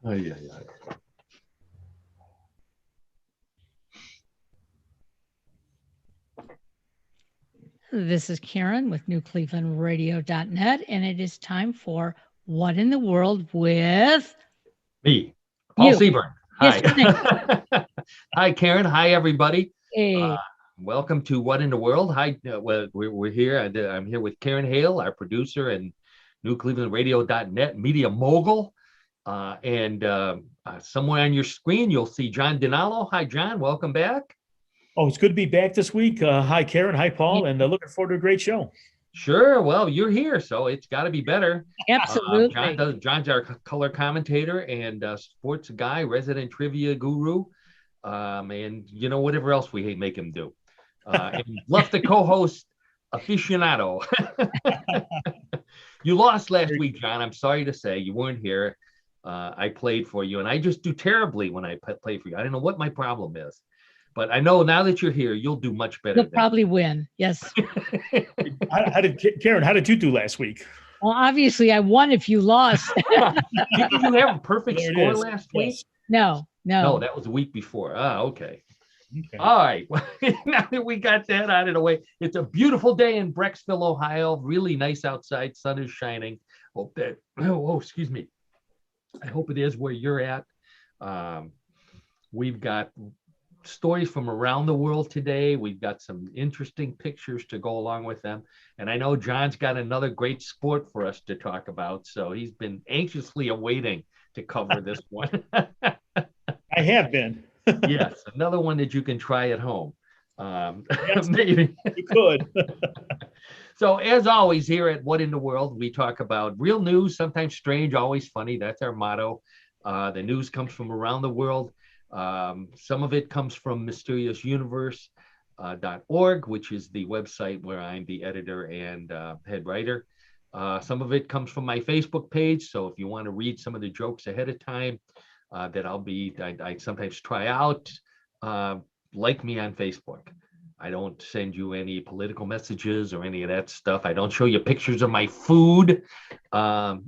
Ay, ay, ay. This is Karen with NewClevelandRadio.net, and it is time for What in the World with Me, Paul you. Seaburn. Yes, Hi. your name. Hi, Karen. Hi, everybody. Uh, Hey, welcome to What in the World. Hi, we're here. I'm here with Karen Hale, our producer and NewClevelandRadio.net media mogul. And somewhere on your screen, you'll see John DiNallo. Hi, John. Welcome back. Oh, it's good to be back this week. Hi, Karen. Hi, Paul. And looking forward to a great show. Sure. Well, you're here, so it's got to be better. absolutely. John's our color commentator and sports guy, resident trivia guru, and whatever else we make him do. And love the co-host aficionado. You lost last week, John. I'm sorry to say you weren't here. I played for you, and I just do terribly when I play for you. I don't know what my problem is, but I know now that you're here, you'll do much better. You'll probably win. Yes. Karen, how did you do last week? Well, obviously, I won if you lost. Didn't you have a perfect There it score is. last week? Yes. No. No, that was the week before. Okay. Okay. All right. Now that we got that out of the way, it's a beautiful day in Brecksville, Ohio. Really nice outside. Sun is shining. Hope that, excuse me. I hope it is where you're at. We've got stories from around the world today. We've got some interesting pictures to go along with them. And I know John's got another great sport for us to talk about. So he's been anxiously awaiting to cover this one. I have been. Yes, another one that you can try at home. Yes, Maybe. you could. So as always here at What in the World, we talk about real news, sometimes strange, always funny. That's our motto. The news comes from around the world. Some of it comes from mysteriousuniverse.org, which is the website where I'm the editor and head writer. Some of it comes from my Facebook page. So if you want to read some of the jokes ahead of time, I sometimes try out, like me on Facebook. I don't send you any political messages or any of that stuff. I don't show you pictures of my food. I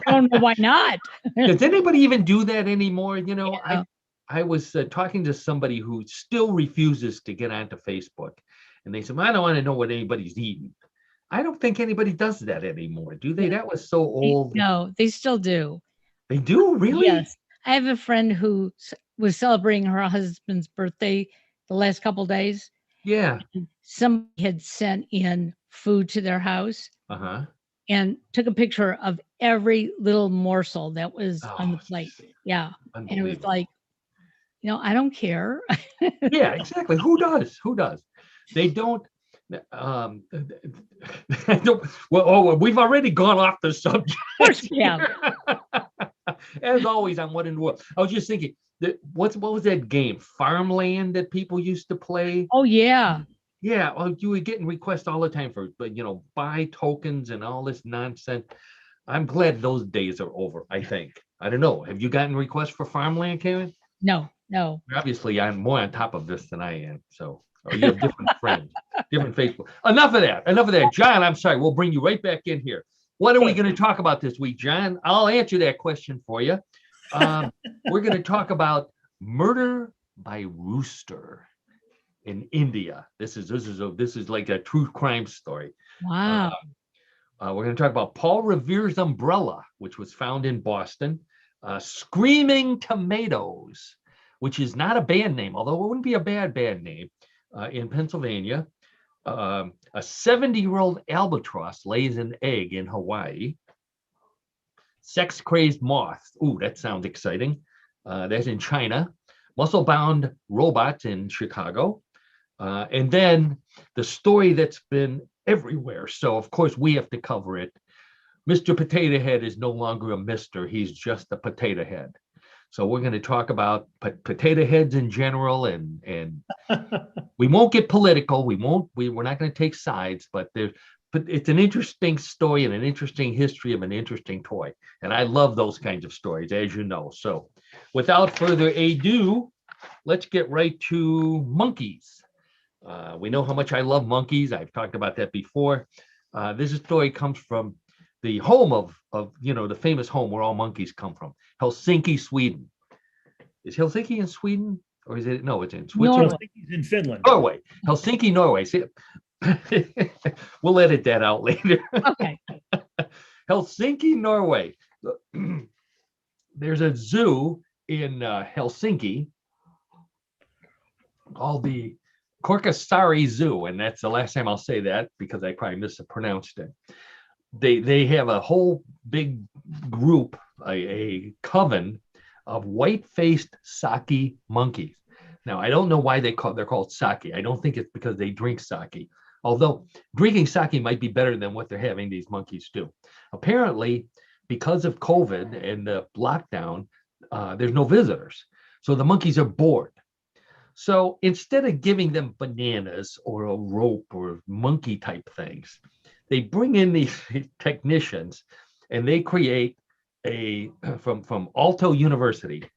don't know why not. Does anybody even do that anymore? Yeah. I was talking to somebody who still refuses to get onto Facebook. And they said, well, I don't want to know what anybody's eating. I don't think anybody does that anymore, do they? That was so old. No, they still do. They do, really? Yes. I have a friend who was celebrating her husband's birthday the last couple of days. Yeah. Somebody had sent in food to their house Uh-huh. and took a picture of every little morsel that was on the plate. Yeah. And it was like, I don't care. Yeah, exactly. Who does? They don't. Well, we've already gone off the subject. Of course we have. As always, on What in the World. I was just thinking, what was that game, Farmland, that people used to play? Oh, yeah. Yeah, well, you were getting requests all the time for, buy tokens and all this nonsense. I'm glad those days are over, I think. I don't know. Have you gotten requests for Farmland, Karen? No. Obviously, I'm more on top of this than I am. So, or you have different friends, different Facebook. Enough of that. John, I'm sorry. We'll bring you right back in here. What are we going to talk about this week, John? I'll answer that question for you. We're going to talk about murder by rooster in India. This is like a true crime story. Wow. We're going to talk about Paul Revere's umbrella, which was found in Boston. Screaming Tomatoes, which is not a band name, although it wouldn't be a bad name, in Pennsylvania. A 70-year-old albatross lays an egg in Hawaii. Sex-crazed moth. Ooh, that sounds exciting. That's in China. Muscle-bound robots in Chicago. And then the story that's been everywhere. So, of course, we have to cover it. Mr. Potato Head is no longer a Mr. He's just a potato head. So we're going to talk about potato heads in general, and we won't get political. We're not going to take sides, but it's an interesting story and an interesting history of an interesting toy. And I love those kinds of stories, as you know. So without further ado, let's get right to monkeys. We know how much I love monkeys. I've talked about that before. This story comes from the home of the famous home where all monkeys come from, Helsinki, Sweden. Is Helsinki in Sweden, or is it? No, it's in Switzerland. Helsinki's in Finland. Norway, Helsinki, Norway. See, we'll edit that out later. Okay. Helsinki, Norway. There's a zoo in Helsinki called the Korkesaari Zoo, and that's the last time I'll say that because I probably mispronounced it. They have a whole big group, a coven of white-faced sake monkeys. Now, I don't know why they're called sake. I don't think it's because they drink sake, although drinking sake might be better than what they're having these monkeys do. Apparently, because of COVID and the lockdown, there's no visitors. So the monkeys are bored. So instead of giving them bananas or a rope or monkey type things, they bring in these technicians and they create from Aalto University,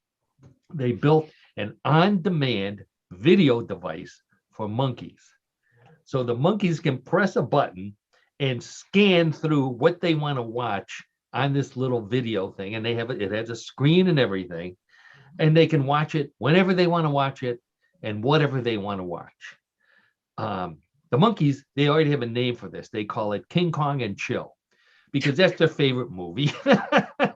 they built an on-demand video device for monkeys. So the monkeys can press a button and scan through what they want to watch on this little video thing. And it has a screen and everything. And they can watch it whenever they want to watch it and whatever they want to watch. The monkeys, they already have a name for this. They call it King Kong and Chill because that's their favorite movie.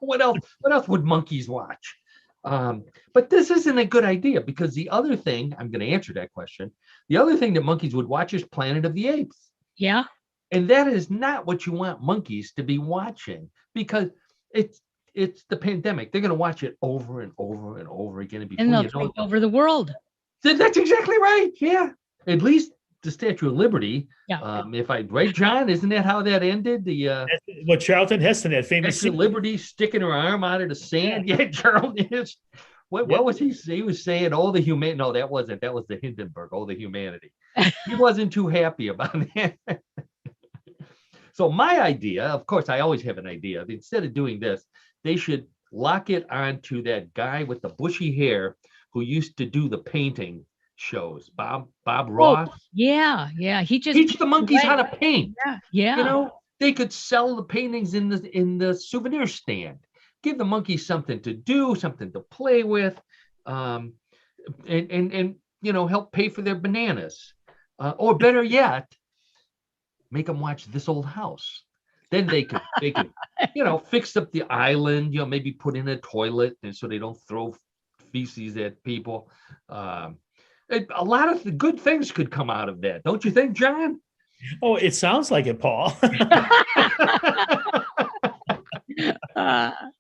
What else would monkeys watch? But this isn't a good idea because the other thing, I'm going to answer that question. The other thing that monkeys would watch is Planet of the Apes. Yeah. And that is not what you want monkeys to be watching because it's the pandemic. They're going to watch it over and over and over again. And they'll take over the world. That's exactly right. Yeah. At least the Statue of Liberty. Yeah. If I right, John, isn't that how that ended? That's what Charlton Heston, that famous Statue of Liberty sticking her arm out of the sand. Yeah, Charlton is. What was he? He was saying, "Oh, the humanity." No, that wasn't. That was the Hindenburg. Oh, the humanity. He wasn't too happy about that. So my idea, of course, I always have an idea. Instead of doing this, they should lock it onto that guy with the bushy hair who used to do the painting shows, Bob Ross. Yeah. He just teach the monkeys how to paint. Yeah. They could sell the paintings in the souvenir stand. Give the monkeys something to do, something to play with, and help pay for their bananas, or better yet, make them watch This Old House. Then they could fix up the island, maybe put in a toilet and so they don't throw feces at people. A lot of the good things could come out of that, don't you think, John? Oh, it sounds like it, Paul.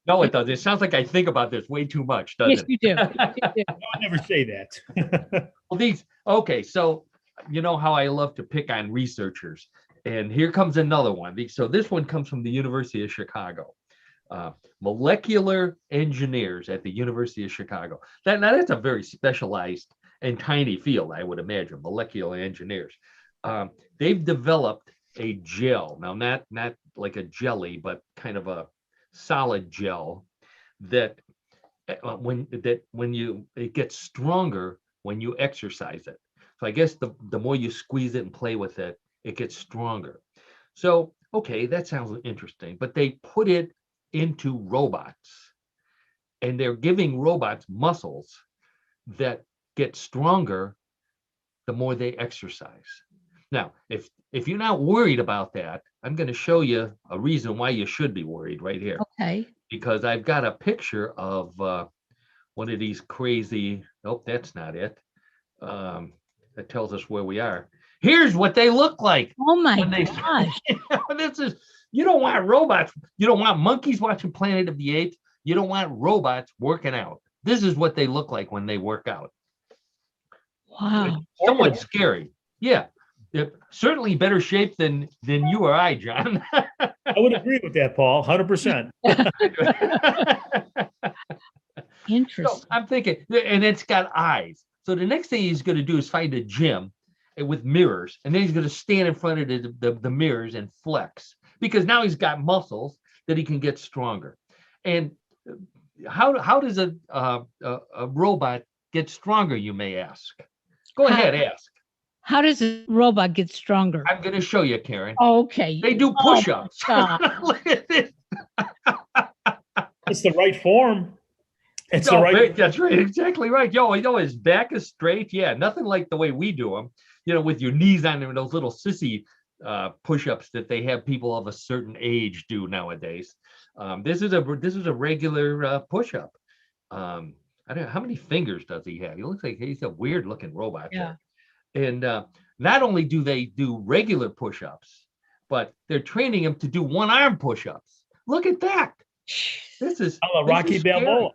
No, it doesn't. It sounds like I think about this way too much, doesn't it? Yes, you do. I never say that. Well, so you know how I love to pick on researchers. And here comes another one. So this one comes from the University of Chicago. Molecular engineers at the University of Chicago. That's a very specialized and tiny field, I would imagine, molecular engineers. They've developed a gel, now not like a jelly, but kind of a solid gel that it gets stronger when you exercise it. So I guess the more you squeeze it and play with it, it gets stronger. So, okay, that sounds interesting, but they put it into robots and they're giving robots muscles that get stronger the more they exercise. Now, if you're not worried about that, I'm going to show you a reason why you should be worried right here. Okay. Because I've got a picture of one of these crazy, nope, that's not it. That tells us where we are. Here's what they look like. Oh my gosh. You don't want robots. You don't want monkeys watching Planet of the Apes. You don't want robots working out. This is what they look like when they work out. Wow. It's somewhat scary. Yeah. They're certainly better shape than you or I, John. I would agree with that, Paul, 100%. Interesting. So I'm thinking, and it's got eyes. So the next thing he's going to do is find a gym with mirrors, and then he's going to stand in front of the mirrors and flex, because now he's got muscles that he can get stronger. And how does a robot get stronger, you may ask? Go ahead, ask. How does a robot get stronger? I'm going to show you, Karen. Okay. They do push-ups. It's the right form. It's the right. That's right. Exactly right. Yo, his back is straight. Yeah, nothing like the way we do them. With your knees on them, those little sissy push-ups that they have people of a certain age do nowadays. This is a regular push-up. I don't know how many fingers does he have. He looks like he's a weird looking robot. Yeah. And not only do they do regular push-ups, but they're training him to do one-arm push-ups. Look at that. This is Rocky Balboa.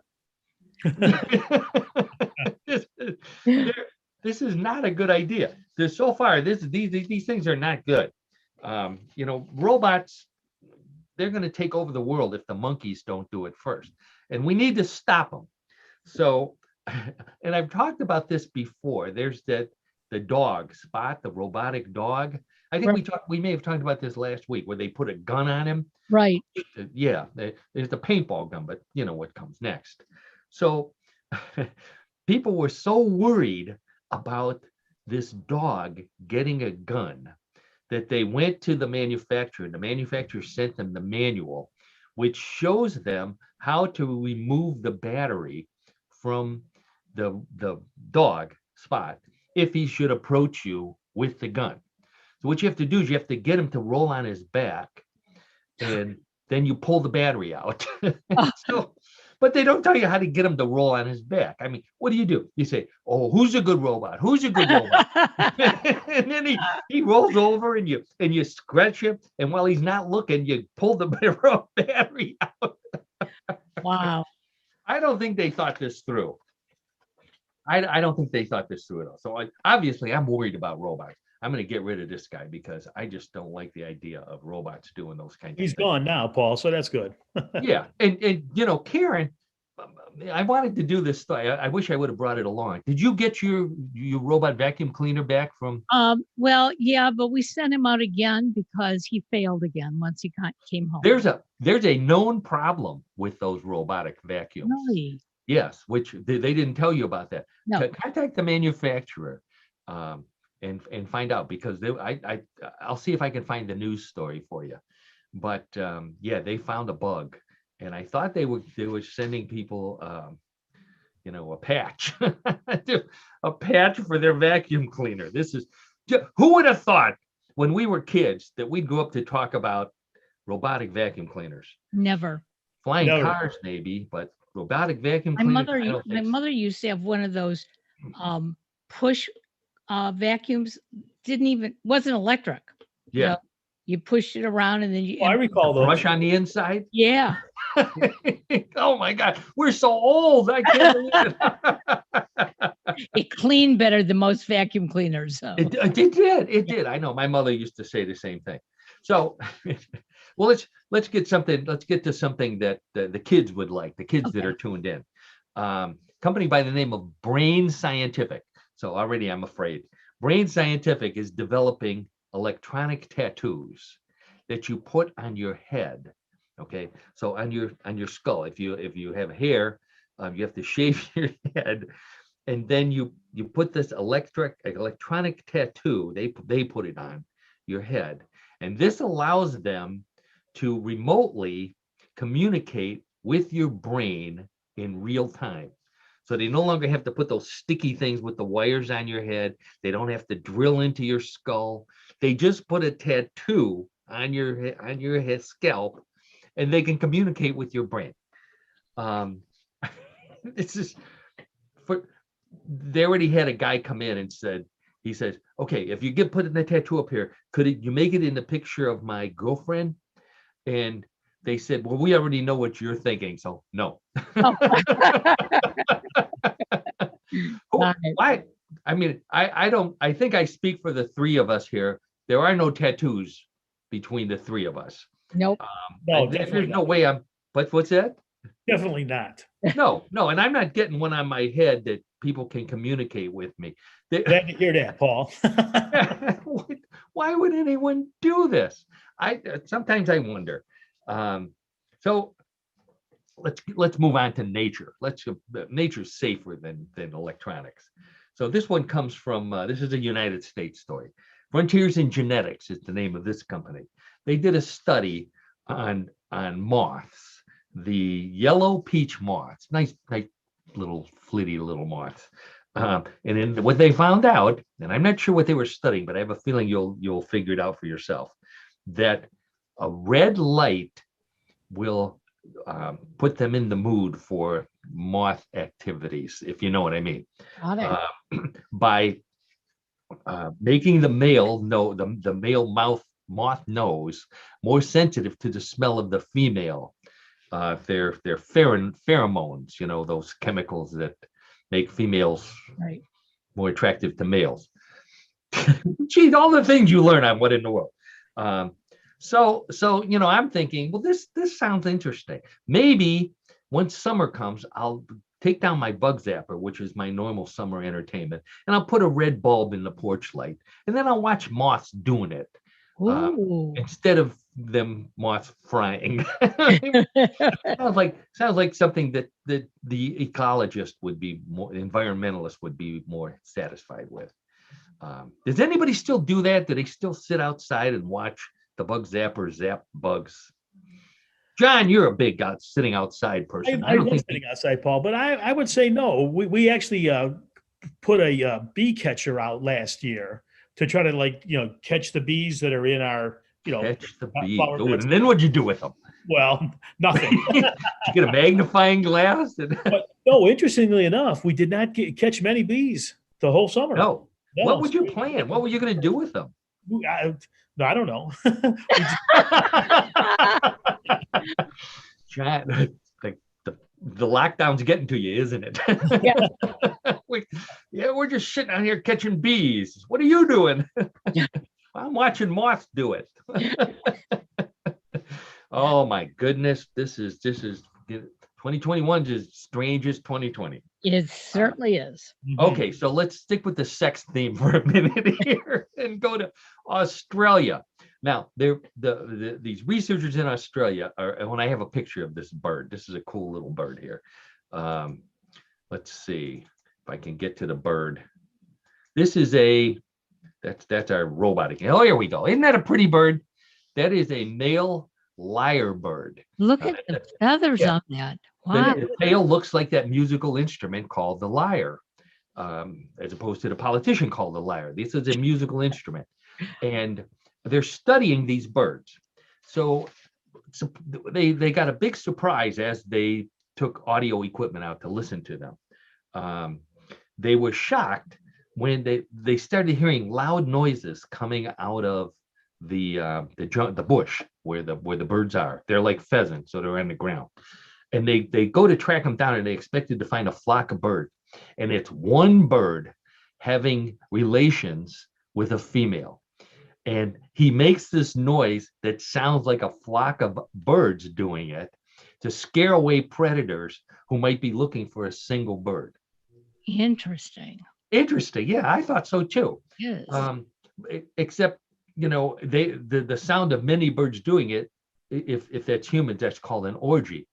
This is not a good idea. So far, these things are not good. Robots, they're going to take over the world if the monkeys don't do it first, and we need to stop them. So, and I've talked about this before. There's the dog Spot, the robotic dog. I think we may have talked about this last week, where they put a gun on him. Right. Yeah, there's the paintball gun, but you know what comes next. So people were so worried about this dog getting a gun that they went to the manufacturer, and the manufacturer sent them the manual, which shows them how to remove the battery from the dog Spot if he should approach you with the gun. So what you have to do is you have to get him to roll on his back, and then you pull the battery out. But they don't tell you how to get him to roll on his back. I mean, what do? You say, "Oh, who's a good robot? Who's a good robot?" And then he rolls over, and you scratch him, and while he's not looking, you pull the battery out. Wow. I don't think they thought this through. I don't think they thought this through at all. So obviously, I'm worried about robots. I'm going to get rid of this guy because I just don't like the idea of robots doing those kinds of things. He's gone now, Paul, so that's good. Yeah. And Karen, I wanted to do this. I wish I would have brought it along. Did you get your robot vacuum cleaner back from? Well, yeah, but we sent him out again because he failed again once he came home. There's a known problem with those robotic vacuums. Really? Yes, which they didn't tell you about that. No. Contact the manufacturer and find out, because I'll see if I can find the news story for you. But yeah, they found a bug, and I thought they were sending people a patch, a patch for their vacuum cleaner. Who would have thought when we were kids that we'd go up to talk about robotic vacuum cleaners? Never. Flying cars maybe, but robotic vacuum cleaners. My mother used to have one of those push vacuums. Wasn't electric. Yeah. You pushed it around, and then I recall those. Brush on the inside. Yeah. Oh my God, we're so old. I can't believe it. It cleaned better than most vacuum cleaners. So. It did. I know. My mother used to say the same thing. So, well, let's get to something that the kids would like. The kids that are tuned in. Company by the name of Brain Scientific. So already I'm afraid. Brain Scientific is developing electronic tattoos that you put on your head. Okay, so on your skull, if you have hair, you have to shave your head, and then you put this electronic tattoo. They put it on your head, and this allows them to remotely communicate with your brain in real time. So they no longer have to put those sticky things with the wires on your head. They don't have to drill into your skull. They just put a tattoo on your head scalp, and they can communicate with your brain. It's just they already had a guy come in and he says, okay, if you put the tattoo up here, could you make it in the picture of my girlfriend? And they said, well, we already know what you're thinking, so no. Why? I mean, I think I speak for the three of us here. There are no tattoos between the three of us. Nope. There's no way what's that? Definitely not. No, and I'm not getting one on my head that people can communicate with me. Glad to hear that, Paul. Why would anyone do this? Sometimes I wonder. So let's move on to nature. Nature's safer than electronics. So this one comes from, this is a United States story. Frontiers in Genetics is the name of this company. They did a study on moths, the yellow peach moths, nice little flitty little moths. And then what they found out, and I'm not sure what they were studying, but I have a feeling you'll figure it out for yourself, that a red light will put them in the mood for moth activities, if you know what I mean. By making the male the male moth nose more sensitive to the smell of the female, their pheromones, those chemicals that make females more attractive to males. Geez, all the things you learn on What in the World. So I'm thinking, well, this sounds interesting. Maybe once summer comes, I'll take down my bug zapper, which is my normal summer entertainment, and I'll put a red bulb in the porch light, and then I'll watch moths doing it instead of them moths frying. sounds like something that the ecologist would be more, environmentalist would be more satisfied with. Does anybody still do that? Do they still sit outside and watch the bug zapper zap bugs? John, you're a big sitting outside person. I love sitting outside, Paul, but I would say no. We actually put a bee catcher out last year to try to catch the bees that are in our catch the bees. And then what'd you do with them? Well, nothing. Did you get a magnifying glass? But no, interestingly enough, we did not catch many bees the whole summer. No. What would you plan? What were you going to do with them? I don't know. John, the lockdown's getting to you, isn't it? We're just sitting out here catching bees. What are you doing? I'm watching moths do it. Oh my goodness, this is 2021 is strange as 2020. It certainly is. Okay, so let's stick with the sex theme for a minute here and go to Australia. Now, these researchers in Australia when I have a picture of this bird, this is a cool little bird here. Let's see if I can get to the bird. This is that's our robotic. Oh, here we go. Isn't that a pretty bird? That is a male lyrebird. Look at the feathers on that. Wow. The tail looks like that musical instrument called the lyre, as opposed to the politician called the lyre. This is a musical instrument. And they're studying these birds. So they got a big surprise as they took audio equipment out to listen to them. They were shocked when they started hearing loud noises coming out of the bush where the birds are. They're like pheasants, so they're on the ground. And they go to track them down, and they expected to find a flock of birds. And it's one bird having relations with a female. And he makes this noise that sounds like a flock of birds doing it to scare away predators who might be looking for a single bird. Interesting. Yeah, I thought so too. Yes. Except, the sound of many birds doing it, if that's humans, that's called an orgy.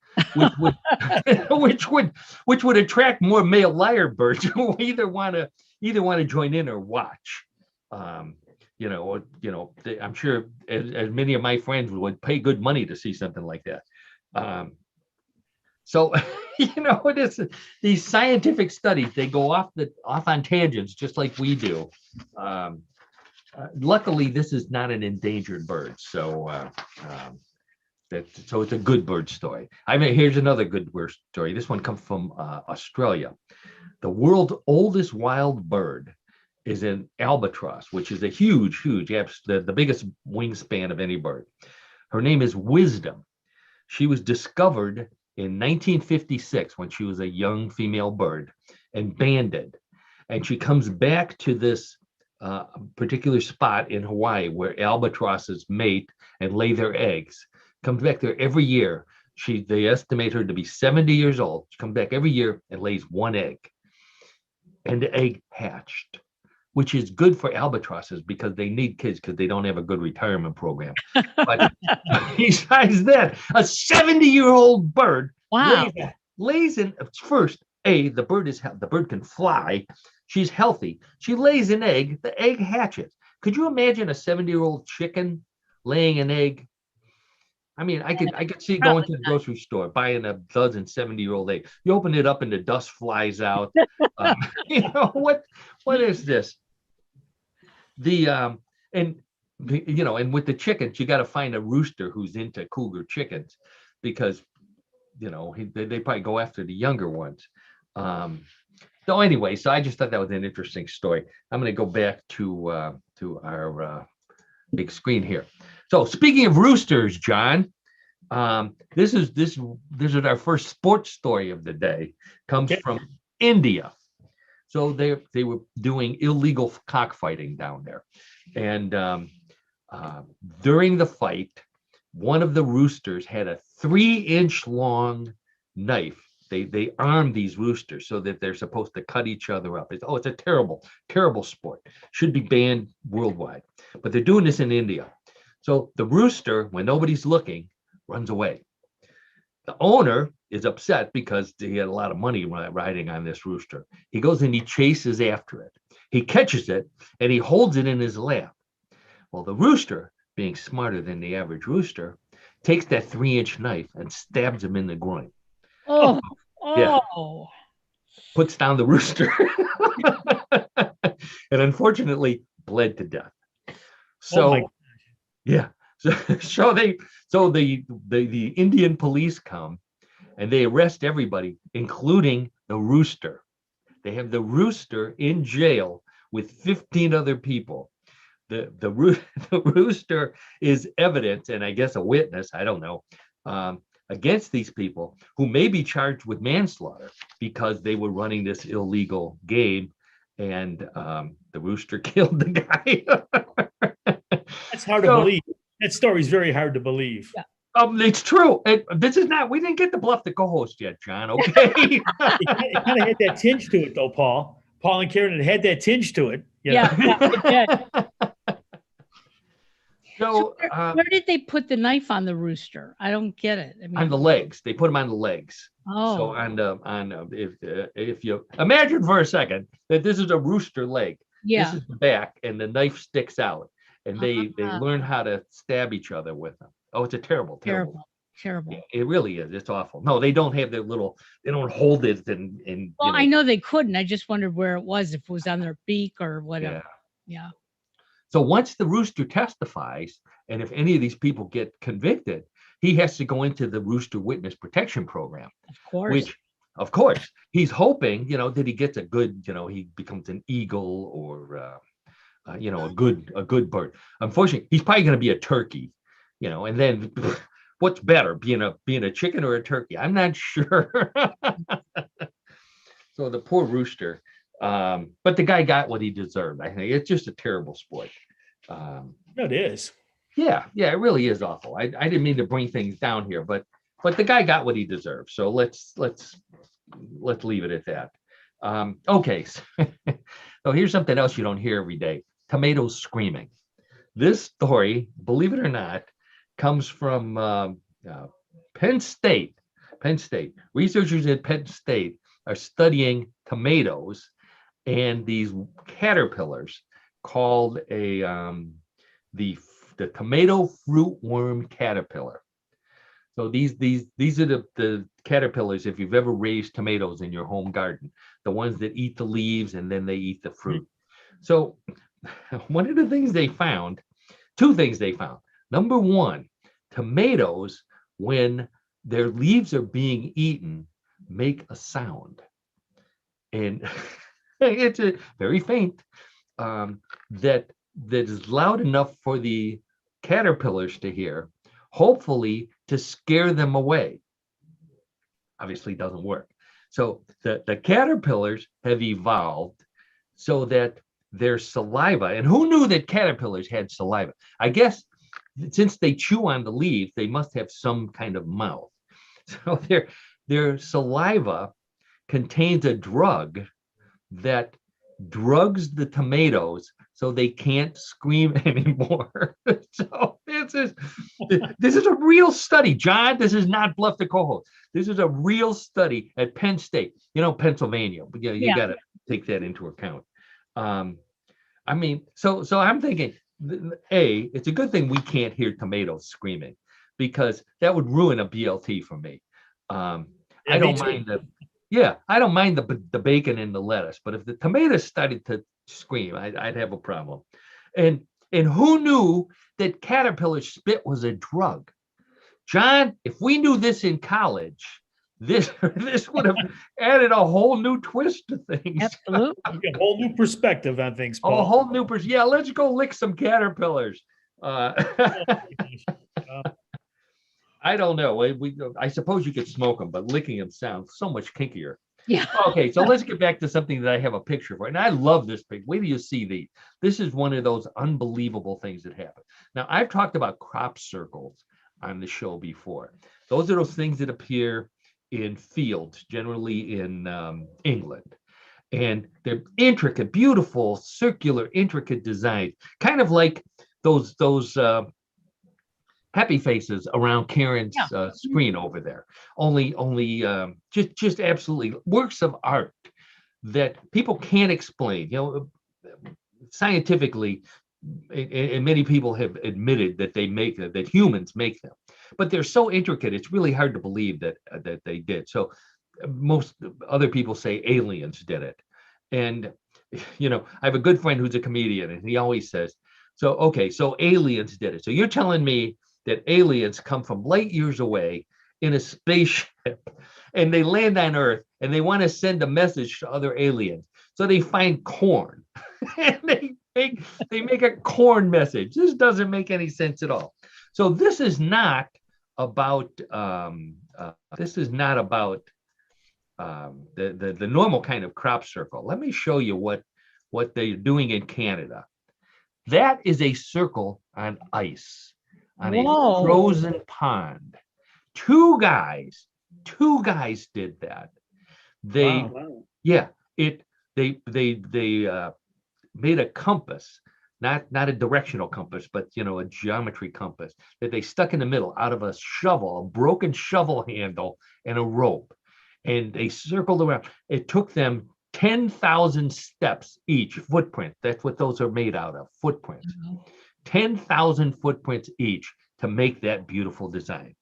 Which would attract more male lyrebirds who either want to join in or watch. I'm sure as many of my friends would pay good money to see something like that. So it is, these scientific studies, they go off on tangents just like we do. Luckily, this is not an endangered bird, so it's a good bird story. Here's another good bird story. This one comes from Australia. The world's oldest wild bird is an albatross, which is a huge, the biggest wingspan of any bird. Her name is Wisdom. She was discovered in 1956 when she was a young female bird and banded. And she comes back to this particular spot in Hawaii where albatrosses mate and lay their eggs. Comes back there every year. They estimate her to be 70 years old. She comes back every year and lays one egg. And the egg hatched, which is good for albatrosses because they need kids because they don't have a good retirement program. But besides that, a 70-year-old bird lays in first. The bird can fly, She's healthy. She lays an egg. The egg hatches. Could you imagine a 70-year-old chicken laying an egg? I mean, I could see going to the grocery store, buying a dozen 70-year-old eggs. You open it up and the dust flies out. What is this? And with the chickens, you got to find a rooster who's into cougar chickens, because they probably go after the younger ones. So anyway, so I just thought that was an interesting story. I'm going to go back to our big screen here. So speaking of roosters, John, this is our first sports story of the day. Comes from India. So they were doing illegal cockfighting down there, and during the fight, one of the roosters had a 3-inch long knife. They arm these roosters so that they're supposed to cut each other up. It's a terrible sport. Should be banned worldwide. But they're doing this in India. So the rooster, when nobody's looking, runs away. The owner is upset because he had a lot of money riding on this rooster. He goes and he chases after it. He catches it and he holds it in his lap. Well, the rooster, being smarter than the average rooster, takes that 3-inch knife and stabs him in the groin. Oh. Yeah. Puts down the rooster and unfortunately bled to death. So the Indian police come and they arrest everybody, including the rooster. They have the rooster in jail with 15 other people. The rooster is evidence, and I guess a witness, I don't know, against these people who may be charged with manslaughter because they were running this illegal game, and the rooster killed the guy. That's hard to believe. That story's very hard to believe. Yeah. It's true. We didn't get to bluff the co-host yet, John, okay? It kind of had that tinge to it, though, Paul. Paul and Karen, it had that tinge to it. Yeah, it did. So where did they put the knife on the rooster? I don't get it. I mean, on the legs. They put them on the legs. Oh. So if you imagine for a second that this is a rooster leg. Yeah. This is the back, and the knife sticks out, and they learn how to stab each other with them. Oh, it's a terrible. Yeah, it really is. It's awful. No, they don't have they don't hold it and well, I know they couldn't. I just wondered where it was, if it was on their beak or whatever. Yeah. So once the rooster testifies, and if any of these people get convicted, he has to go into the Rooster Witness Protection Program. Of course. Which, of course, he's hoping, that he gets a good, he becomes an eagle or, a good bird. Unfortunately, he's probably going to be a turkey, and then what's better, being a chicken or a turkey? I'm not sure. So the poor rooster. But the guy got what he deserved. I think it's just a terrible sport. It is. Yeah, it really is awful. I didn't mean to bring things down here, but the guy got what he deserved. So let's leave it at that. Okay. So here's something else you don't hear every day: tomatoes screaming. This story, believe it or not, comes from Penn State. Penn State researchers at Penn State are studying tomatoes and these caterpillars called the tomato fruit worm caterpillar. So these are the caterpillars, if you've ever raised tomatoes in your home garden, the ones that eat the leaves and then they eat the fruit. So one of the things they found, two things they found. Number one, tomatoes, when their leaves are being eaten, make a sound. And it's a very faint, that is loud enough for the caterpillars to hear, hopefully to scare them away. Obviously doesn't work. So the caterpillars have evolved so that their saliva, and who knew that caterpillars had saliva? I guess since they chew on the leaves, they must have some kind of mouth. So their saliva contains a drug that drugs the tomatoes so they can't scream anymore. So this is a real study, John. This is not bluff the co-host. This is a real study at Penn State, Pennsylvania. You got to take that into account. I mean, so I'm thinking, it's a good thing we can't hear tomatoes screaming, because that would ruin a BLT for me. I don't mind I don't mind the bacon and the lettuce, but if the tomatoes started to scream, I'd have a problem. And who knew that caterpillar spit was a drug? John, if we knew this in college, this would have added a whole new twist to things. Absolutely. A whole new perspective on things, Paul. A whole new perspective. Yeah, let's go lick some caterpillars. I don't know. I suppose you could smoke them, but licking them sounds so much kinkier. Yeah. Okay, so let's get back to something that I have a picture for. And I love this picture. Wait till you see these. This is one of those unbelievable things that happen. Now, I've talked about crop circles on the show before. Those are those things that appear in fields, generally in England. And they're intricate, beautiful, circular, intricate designs, kind of like those happy faces around Karen's screen over there. Only just absolutely works of art that people can't explain. You know, scientifically, and many people have admitted that they make them, that humans make them, but they're so intricate, it's really hard to believe that they did. So most other people say aliens did it. And, you know, I have a good friend who's a comedian, and he always says, so aliens did it. So you're telling me that aliens come from light years away in a spaceship, and they land on Earth, and they want to send a message to other aliens. So they find corn, and they make a corn message. This doesn't make any sense at all. So this is not about the normal kind of crop circle. Let me show you what they're doing in Canada. That is a circle on ice, on a frozen pond. Two guys did that. They made a compass, not a directional compass, but a geometry compass that they stuck in the middle out of a shovel, a broken shovel handle, and a rope. And they circled around. It took them 10,000 steps each, footprint. That's what those are made out of, footprints. 10,000 footprints each to make that beautiful design.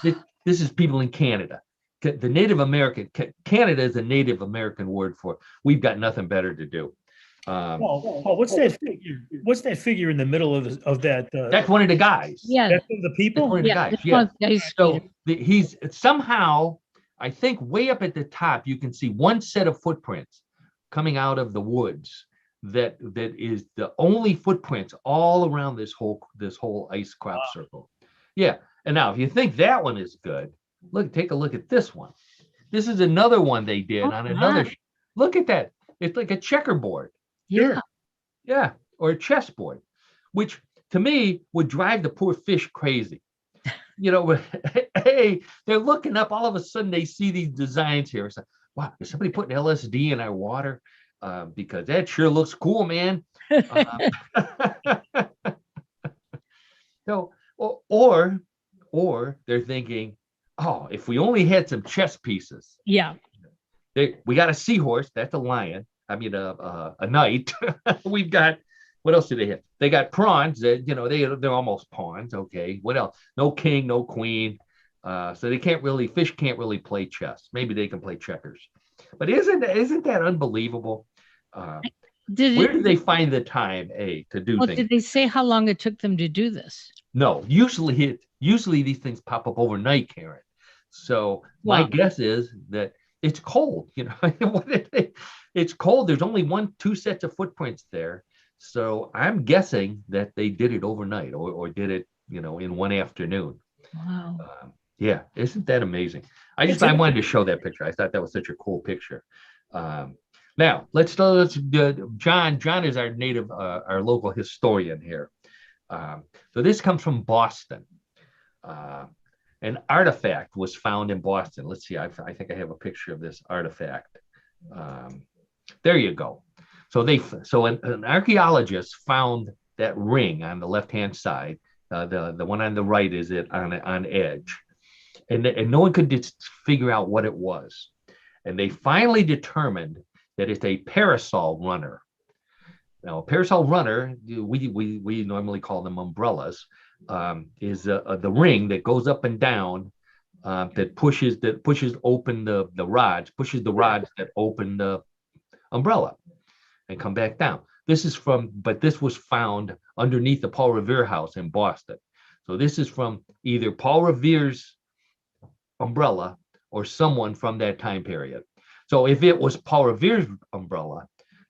This is people in Canada. The Native American, Canada is a Native American word for we've got nothing better to do. What's that figure? What's that figure in the middle of that? That's one of the guys. Yeah, that's one of the people. One of the guys. Yeah. So he's somehow, I think, way up at the top, you can see one set of footprints coming out of the woods. That is the only footprints all around this whole ice crop circle. Yeah. And now, if you think that one is good, take a look at this one. This is another one they did on another. Look at that. It's like a checkerboard. Yeah. Yeah. Or a chessboard, which to me would drive the poor fish crazy. Hey, they're looking up, all of a sudden they see these designs here. It's like, wow, is somebody putting LSD in our water? Because that sure looks cool, man. So, or they're thinking, oh, if we only had some chess pieces. Yeah. We got a seahorse. That's a lion. I mean, a knight. We've got, what else do they have? They got prawns that, they're almost pawns. Okay. What else? No king, no queen. So fish can't really play chess. Maybe they can play checkers. But isn't that unbelievable? Where did they find the time, to do things? Did they say how long it took them to do this? No. Usually these things pop up overnight, Karen. So my guess is that it's cold. It's cold. There's only 2 sets of footprints there. So I'm guessing that they did it overnight or did it, in one afternoon. Wow. Yeah. Isn't that amazing? I wanted to show that picture. I thought that was such a cool picture. Now let's John is our native, our local historian here. So this comes from Boston. An artifact was found in Boston. Let's see. I think I have a picture of this artifact. There you go. So an archaeologist found that ring on the left-hand side. The one on the right is it on edge, and no one could figure out what it was. And they finally determined that it's a parasol runner. Now, a parasol runner, we normally call them umbrellas, is the ring that goes up and down, that pushes open the rods, pushes the rods that open the umbrella and come back down. This was found underneath the Paul Revere house in Boston. So this is from either Paul Revere's umbrella or someone from that time period. So if it was Paul Revere's umbrella,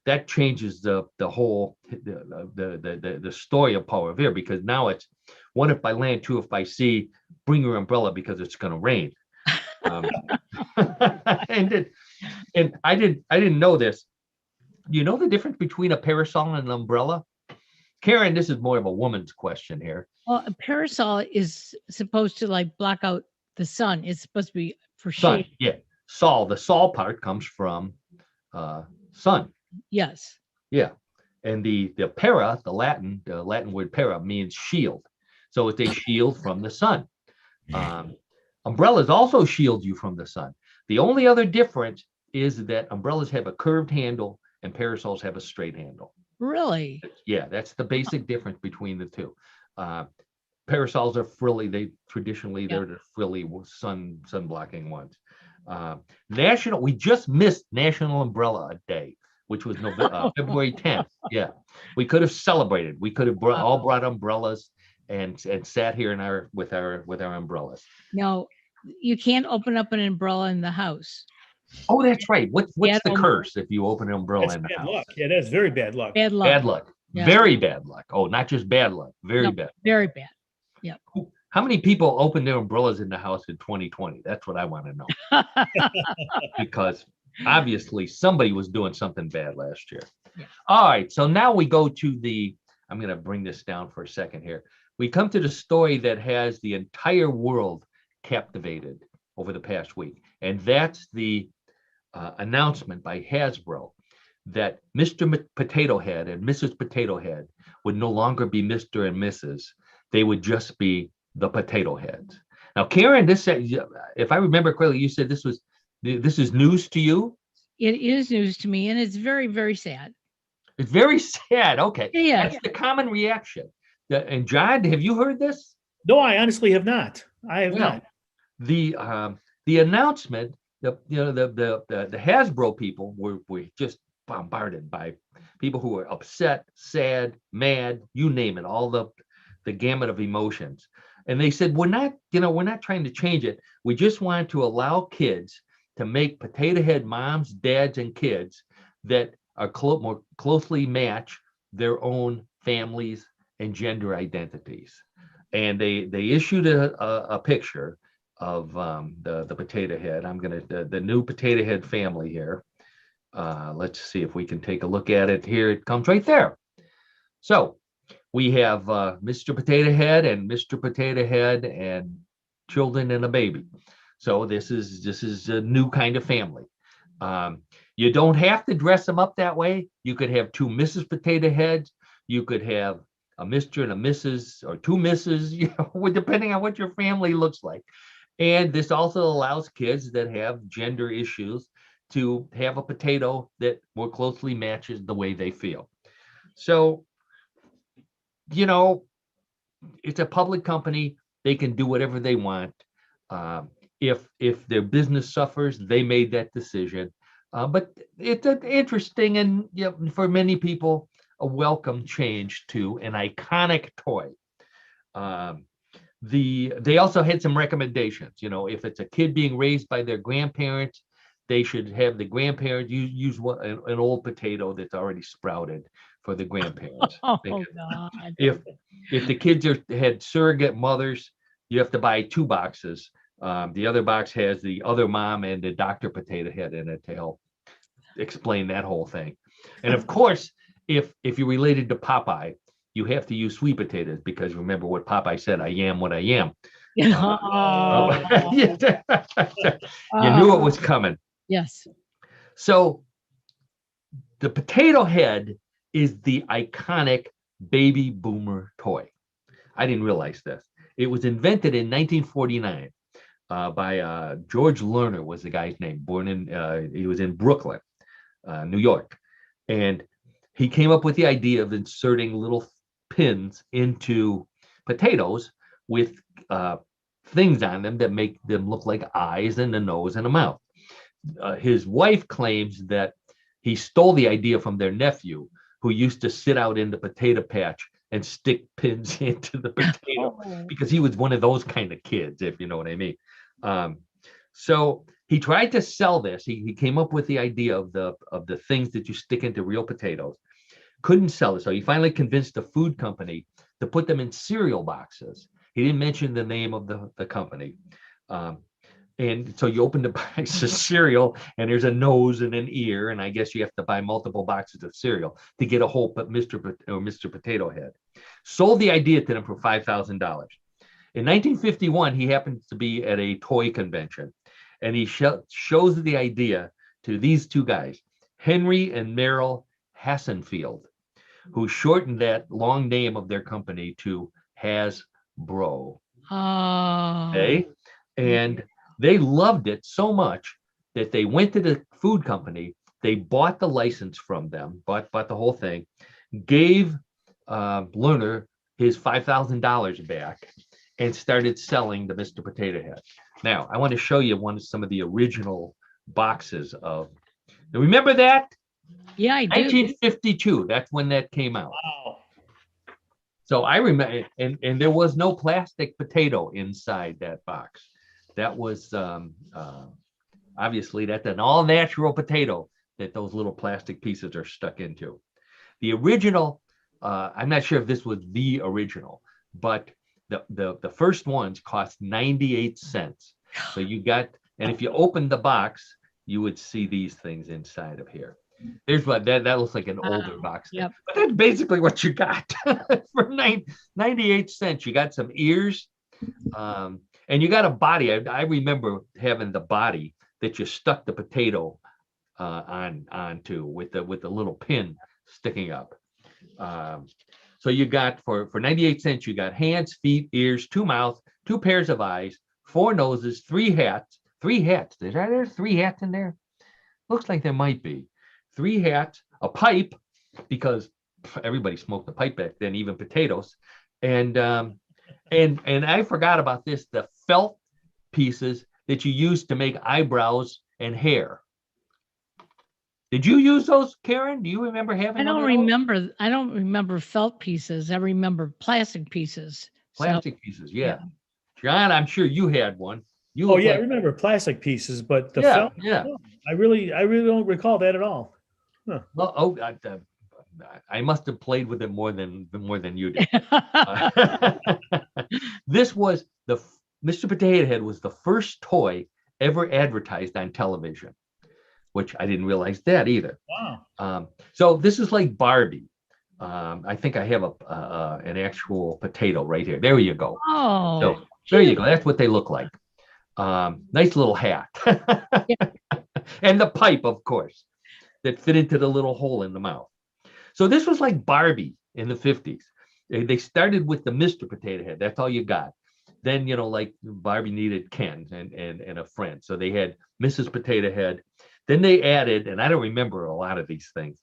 that changes the whole the story of Paul Revere, because now it's one if by land, two if by sea. Bring your umbrella because it's going to rain. And I didn't know this. Do you know the difference between a parasol and an umbrella? Karen, this is more of a woman's question here. Well, a parasol is supposed to like block out the sun. It's supposed to be for Sun, shade. yeah. Sol, the sol part comes from sun. Yes. Yeah. And the para, the Latin word para means shield. So it's a shield from the sun. Umbrellas also shield you from the sun. The only other difference is that umbrellas have a curved handle and parasols have a straight handle. Really? Yeah, that's the basic difference between the two. Parasols are frilly. They're the frilly sun blocking ones. We just missed National Umbrella Day, which was February 10th. Yeah, we could have celebrated. We could have all brought umbrellas and sat here with our umbrellas. No, you can't open up an umbrella in the house. Oh, that's right. What's the curse if you open an umbrella in the house? Luck. Yeah, that's very bad luck. Bad luck. Bad luck. Yeah. Very bad luck. Oh, not just bad luck. Very bad. Very bad. Yeah. How many people opened their umbrellas in the house in 2020? That's what I want to know. Because obviously somebody was doing something bad last year. Yeah. All right. So now we go to I'm going to bring this down for a second here. We come to the story that has the entire world captivated over the past week. And that's the announcement by Hasbro that Mr. Potato Head and Mrs. Potato Head would no longer be Mr. and Mrs. They would just be the Potato Heads. Now, Karen, if I remember correctly, you said this is news to you? It is news to me, and it's very, very sad. It's very sad. Okay. Yeah. That's the common reaction. And John, have you heard this? No, I honestly have not. I have not. The announcement, the Hasbro people were just bombarded by people who were upset, sad, mad, you name it, all the gamut of emotions. And they said, we're not trying to change it. We just want to allow kids to make Potato Head moms, dads, and kids that are more closely match their own families and gender identities. And they issued a picture of the Potato Head. I'm the new Potato Head family here. Let's see if we can take a look at it here. It comes right there. So we have Mr. Potato Head and Mr. Potato Head and children and a baby. So this is a new kind of family. You don't have to dress them up that way. You could have two Mrs. Potato Heads. You could have a Mr. and a Mrs. or two Mrs., depending on what your family looks like. And this also allows kids that have gender issues to have a potato that more closely matches the way they feel. So, it's a public company. They can do whatever they want. If their business suffers, they made that decision. But it's an interesting and for many people, a welcome change to an iconic toy. They also had some recommendations. If it's a kid being raised by their grandparents, they should have the grandparents use an old potato that's already sprouted for the grandparents. Oh, God. If the kids had surrogate mothers, you have to buy 2 boxes. The other box has the other mom and the Dr. Potato Head in it to help explain that whole thing. And of course, if you're related to Popeye, you have to use sweet potatoes because remember what Popeye said, I am what I am. You knew it was coming. Yes. So the Potato Head is the iconic baby boomer toy. I didn't realize this. It was invented in 1949 by George Lerner was the guy's name. Born in he was in Brooklyn, New York, and he came up with the idea of inserting little pins into potatoes with things on them that make them look like eyes and a nose and a mouth. His wife claims that he stole the idea from their nephew, who used to sit out in the potato patch and stick pins into the potato, because he was one of those kind of kids, if you know what I mean. So he tried to sell this. He came up with the idea of the things that you stick into real potatoes. Couldn't sell it, so he finally convinced the food company to put them in cereal boxes. He didn't mention the name of the company. And so you open the box of cereal, and there's a nose and an ear, and I guess you have to buy multiple boxes of cereal to get a whole Mr. Potato Head. Sold the idea to them for $5,000. In 1951, he happens to be at a toy convention, and he shows the idea to these two guys, Henry and Merrill Hassenfield, who shortened that long name of their company to Hasbro. Okay, and they loved it so much that they went to the food company. They bought the license from them, bought the whole thing, gave Lerner his $5,000 back, and started selling the Mr. Potato Head. Now, I want to show you some of the original boxes of. Remember that? Yeah, I do. 1952. That's when that came out. Wow. So I remember, and there was no plastic potato inside that box. That was obviously that's an all natural potato that those little plastic pieces are stuck into. The original, I'm not sure if this was the original, but the first ones cost 98 cents. So you got, and if you open the box, you would see these things inside of here. There's what that looks like an older box. Yep. But that's basically what you got for 98 cents. You got some ears, and you got a body. I remember having the body that you stuck the potato onto with the little pin sticking up. So you got for 98 cents, you got hands, feet, ears, 2 mouths, 2 pairs of eyes, 4 noses, 3 hats. 3 hats. Is there 3 hats in there? Looks like there might be. 3 hats, a pipe, because everybody smoked a pipe back then, even potatoes. And I forgot about this, the felt pieces that you use to make eyebrows and hair. Did you use those, Karen? Do you remember having? I don't remember felt pieces. I remember plastic pieces. Plastic pieces, yeah. John, I'm sure you had one. I remember plastic pieces, but the felt. Yeah. I really don't recall that at all. Huh. Well, I must have played with it more than you did. This was Mr. Potato Head was the first toy ever advertised on television, which I didn't realize that either. Wow. So this is like Barbie. I think I have an actual potato right here. There you go. Oh, so there you go. That's what they look like. Nice little hat. And the pipe, of course, that fit into the little hole in the mouth. So this was like Barbie in the 50s. They started with the Mr. Potato Head. That's all you got. Then, like Barbie needed Ken and a friend. So they had Mrs. Potato Head. Then they added, and I don't remember a lot of these things,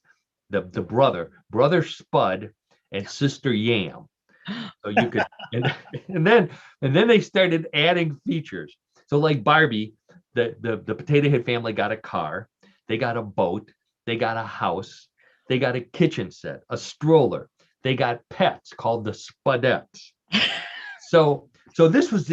the brother Spud and sister Yam. So you could, and then they started adding features. So like Barbie, the Potato Head family got a car, they got a boat, they got a house, they got a kitchen set, a stroller, they got pets called the Spudettes. So this is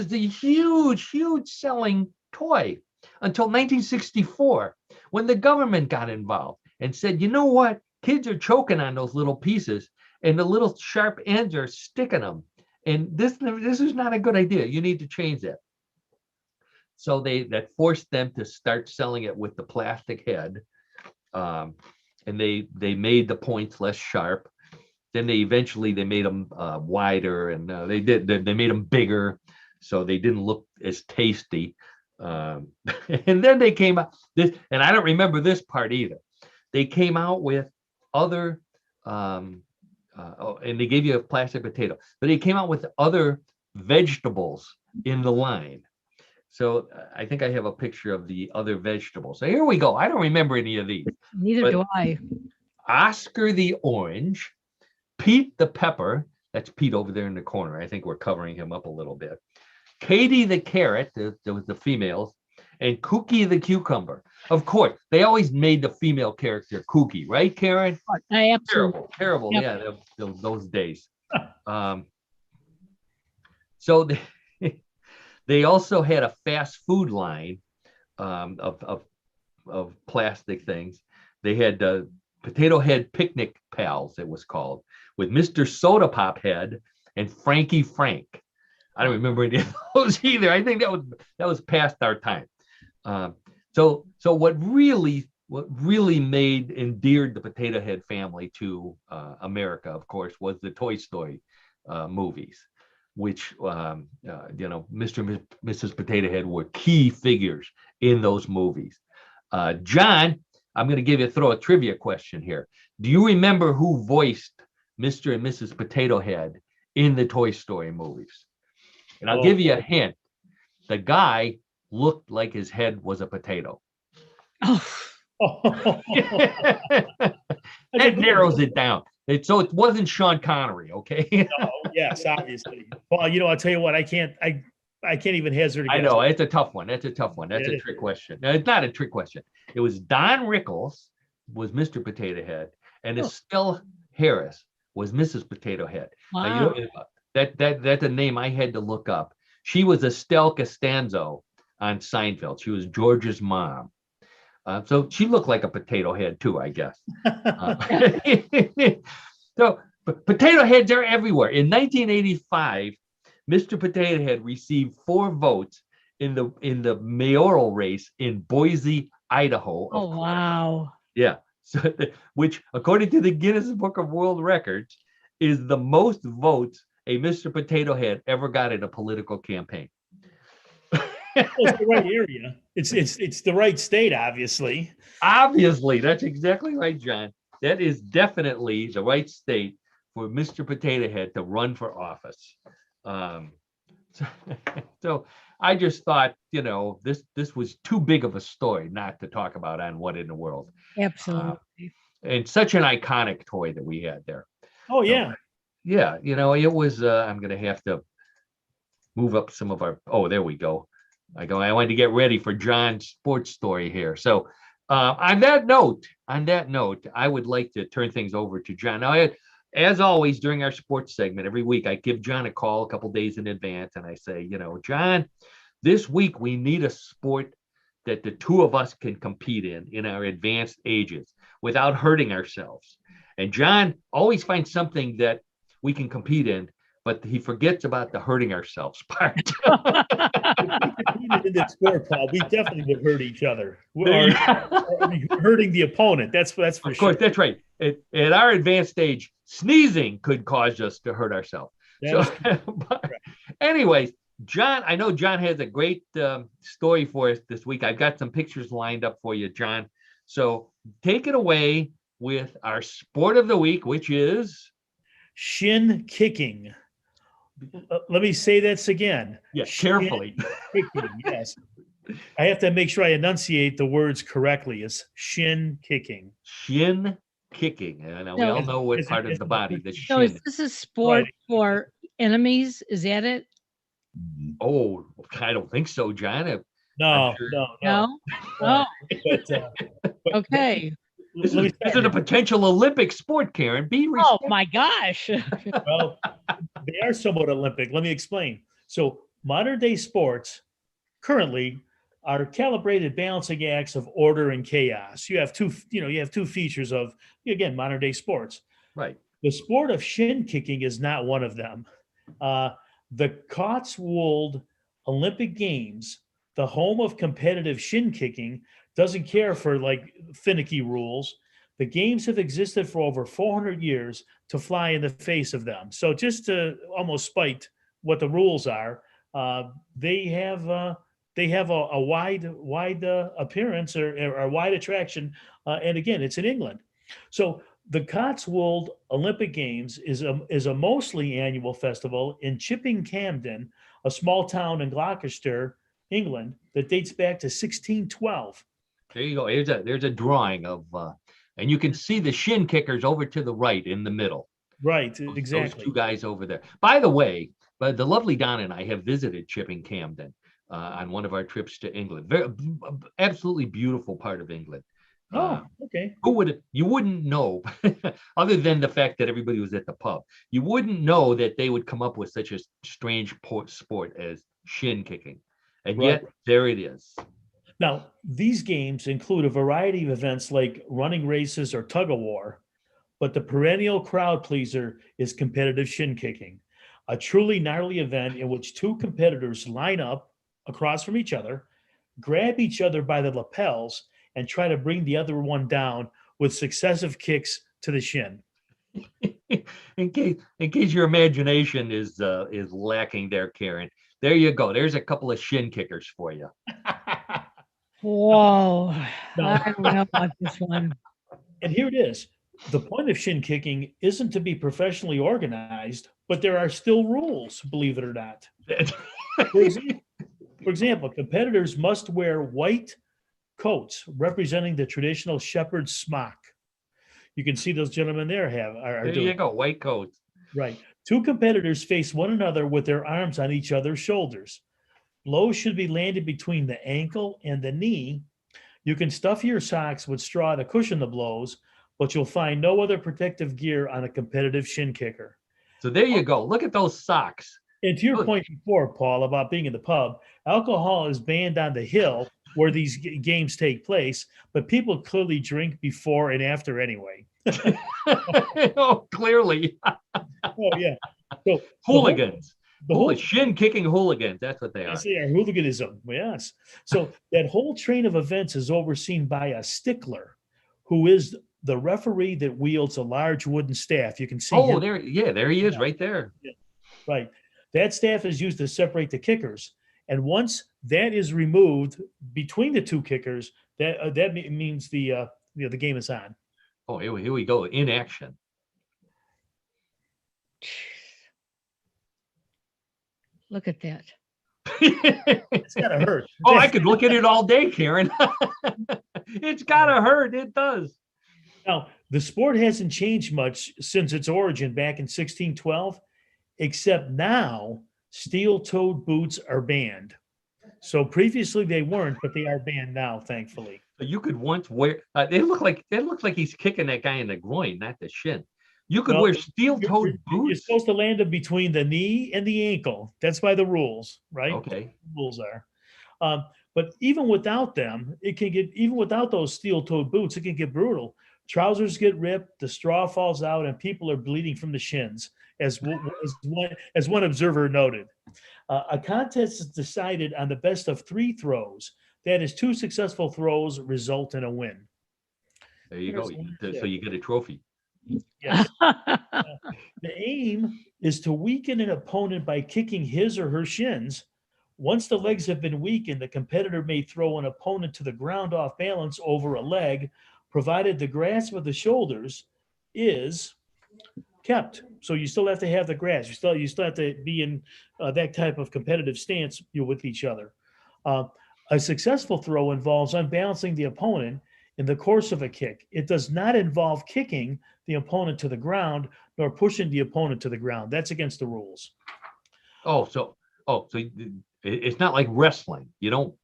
the huge selling toy until 1964, when the government got involved and said, you know what, kids are choking on those little pieces and the little sharp ends are sticking them, and this is not a good idea. You need to change that. So that forced them to start selling it with the plastic head, and they made the points less sharp. Then they made them wider, and they made them bigger, so they didn't look as tasty. And then they came out this, and I don't remember this part either. They came out with other, and they gave you a plastic potato, but they came out with other vegetables in the line. So I think I have a picture of the other vegetables. So here we go. I don't remember any of these. Neither do I. Oscar the orange, Pete the pepper. That's Pete over there in the corner. I think we're covering him up a little bit. Katie the carrot, the females, and Cookie the cucumber. Of course, they always made the female character Cookie, right, Karen? I absolutely. Terrible. Yep. Yeah, those days. So they also had a fast food line of plastic things. They had Potato Head Picnic Pals, it was called, with Mr. Soda Pop Head and Frankie Frank. I don't remember any of those either. I think that was past our time. So what really endeared the Potato Head family to America, of course, was the Toy Story movies, which Mr. and Mrs. Potato Head were key figures in those movies. John, I'm going to throw a trivia question here. Do you remember who voiced Mr. and Mrs. Potato Head in the Toy Story movies? And I'll give you a hint. The guy looked like his head was a potato. Oh. That narrows it down. So it wasn't Sean Connery, okay? No, yes, obviously. Well, I'll tell you what, I can't even hazard a guess. I know, it's a tough one. That's a trick question. No, it's not a trick question. It was Don Rickles was Mr. Potato Head, and Estelle Harris was Mrs. Potato Head. Wow. Now, that's a name I had to look up. She was Estelle Costanzo on Seinfeld. She was George's mom. So she looked like a potato head too, I guess. So potato heads are everywhere. In 1985, Mr. Potato Head received 4 votes in the mayoral race in Boise, Idaho. Oh, wow. Yeah. So, which, according to the Guinness Book of World Records, is the most votes a Mr. Potato Head ever got in a political campaign. It's the right area. It's the right state, obviously. Obviously, that's exactly right, John. That is definitely the right state for Mr. Potato Head to run for office. So I just thought, this was too big of a story not to talk about on What in the World. Absolutely. And such an iconic toy that we had there. Oh, yeah. So, yeah, it was, I'm going to have to move up some of our, there we go. I wanted to get ready for John's sports story here. So on that note, I would like to turn things over to John. Now, as always, during our sports segment, every week, I give John a call a couple days in advance, and I say, John, this week we need a sport that the two of us can compete in our advanced ages without hurting ourselves. And John always finds something that we can compete in, but he forgets about the hurting ourselves part. In this sport, Paul, we definitely would hurt each other. We're hurting the opponent. That's for sure. Of course, that's right. At our advanced stage, sneezing could cause us to hurt ourselves. Anyways, John, I know John has a great story for us this week. I've got some pictures lined up for you, John. So take it away with our sport of the week, which is shin kicking. Let me say this again. Yes, carefully. Kicking, yes. I have to make sure I enunciate the words correctly. It's shin kicking. Shin kicking. And we all know what part of the body. The shin. So is this a sport for enemies? Is that it? Oh, I don't think so, John. No. Oh. Okay. This is a potential Olympic sport, Karen. Be respectful. Oh my gosh. Well, they are somewhat Olympic. Let me explain. So modern day sports currently are calibrated balancing acts of order and chaos. You have two features of, again, modern day sports. Right. The sport of shin kicking is not one of them. The Cotswold Olympic Games, the home of competitive shin kicking, doesn't care for finicky rules. The games have existed for over 400 years to fly in the face of them. So just to almost spite what the rules are, they have a wide appearance or a wide attraction. And again, it's in England. So the Cotswold Olympic Games is a mostly annual festival in Chipping Campden, a small town in Gloucestershire England, that dates back to 1612. There you go. There's a drawing of, and you can see the shin kickers over to the right in the middle. Right, Those exactly. two guys over there. By the way, but the lovely Don and I have visited Chipping Campden on one of our trips to England. Very, absolutely beautiful part of England. Okay. You wouldn't know, other than the fact that everybody was at the pub, you wouldn't know that they would come up with such a strange sport as shin kicking. And Right. yet there it is. Now, these games include a variety of events like running races or tug of war, but the perennial crowd pleaser is competitive shin kicking, a truly gnarly event in which two competitors line up across from each other, grab each other by the lapels, and try to bring the other one down with successive kicks to the shin. in case your imagination is lacking there, Karen, there you go. There's a couple of shin kickers for you. Whoa. No. I don't know about this one. And here it is. The point of shin kicking isn't to be professionally organized, but there are still rules, believe it or not. For example, competitors must wear white coats representing the traditional shepherd's smock. You can see those gentlemen there are there doing. You go, white coats. Right. Two competitors face one another with their arms on each other's shoulders. Blows should be landed between the ankle and the knee. You can stuff your socks with straw to cushion the blows, but you'll find no other protective gear on a competitive shin kicker. So there you go. Look at those socks. And to your point before, Paul, about being in the pub, alcohol is banned on the hill where these games take place, but people clearly drink before and after anyway. Oh, clearly. Oh, yeah. So hooligans. The whole shin kicking hooligans. That's what they are. Yes, they are. Hooliganism. Yes. So that whole train of events is overseen by a stickler, who is the referee that wields a large wooden staff. You can see. Oh, there he is, right there. Yeah. Right. That staff is used to separate the kickers, and once that is removed between the two kickers, that means the game is on. Oh, here we go in action. Look at that. It's gotta hurt. Oh, I could look at it all day, Karen. It's gotta hurt. It does. Now, the sport hasn't changed much since its origin back in 1612, except now steel-toed boots are banned. So previously they weren't, but they are banned now, thankfully. You could once wear. They look like he's kicking that guy in the groin, not the shin. You could wear steel-toed boots. You're supposed to land them between the knee and the ankle. That's by the rules, right? Okay. The rules are. But even without them, even without those steel-toed boots, it can get brutal. Trousers get ripped, the straw falls out, and people are bleeding from the shins, as one observer noted. A contest is decided on the best of 3 throws. That is, 2 successful throws result in a win. There you go. So you get a trophy. Yes. The aim is to weaken an opponent by kicking his or her shins. Once the legs have been weakened, the competitor may throw an opponent to the ground off balance over a leg, provided the grasp of the shoulders is kept. So you still have to have the grasp. You still have to be in that type of competitive stance with each other. A successful throw involves unbalancing the opponent in the course of a kick. It does not involve kicking the opponent to the ground nor pushing the opponent to the ground. That's against the rules. So it's not like wrestling. You don't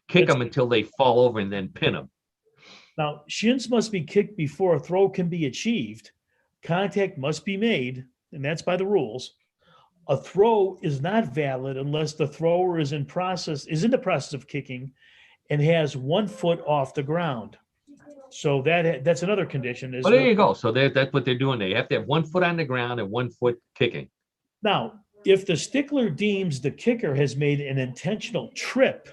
kick them until they fall over and then pin them. Now, shins must be kicked before a throw can be achieved. Contact must be made, and that's by the rules. A throw is not valid unless the thrower is in the process of kicking and has 1 foot off the ground. So that's another condition. There you go. So that's what they're doing. They have to have 1 foot on the ground and 1 foot kicking. Now, if the stickler deems the kicker has made an intentional trip,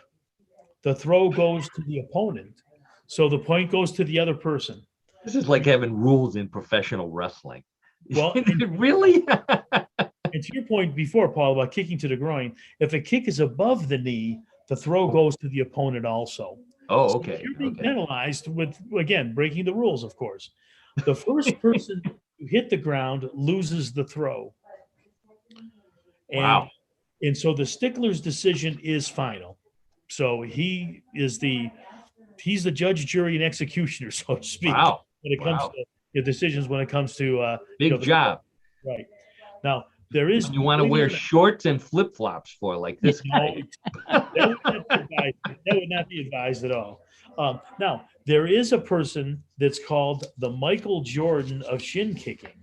the throw goes to the opponent. So the point goes to the other person. This is like having rules in professional wrestling. Well, really? And to your point before, Paul, about kicking to the groin, if a kick is above the knee, the throw goes to the opponent also. Oh, So okay. you're being penalized with, again, breaking the rules, of course. The first person to hit the ground loses the throw. Wow. And so the stickler's decision is final. So he's the judge, jury, and executioner, so to speak, Wow. when it comes to the decisions. When it comes to Big job. right now, there is. You want to wear shorts and flip flops for like this guy. That would not be advised at all. Now, there is a person that's called the Michael Jordan of shin kicking.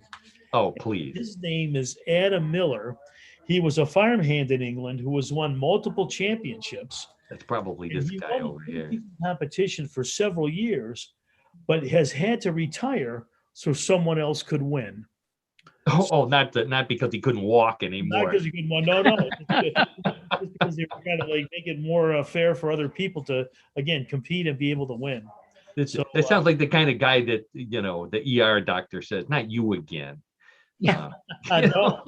Oh, please. His name is Adam Miller. He was a farmhand in England who has won multiple championships. That's probably this guy over here. Competition for several years, but has had to retire so someone else could win. Not because he couldn't walk anymore. Not because he couldn't walk. No. Just because they were trying to like make it more fair for other people to again compete and be able to win. It sounds like the kind of guy that the ER doctor says, "Not you again." Yeah. No,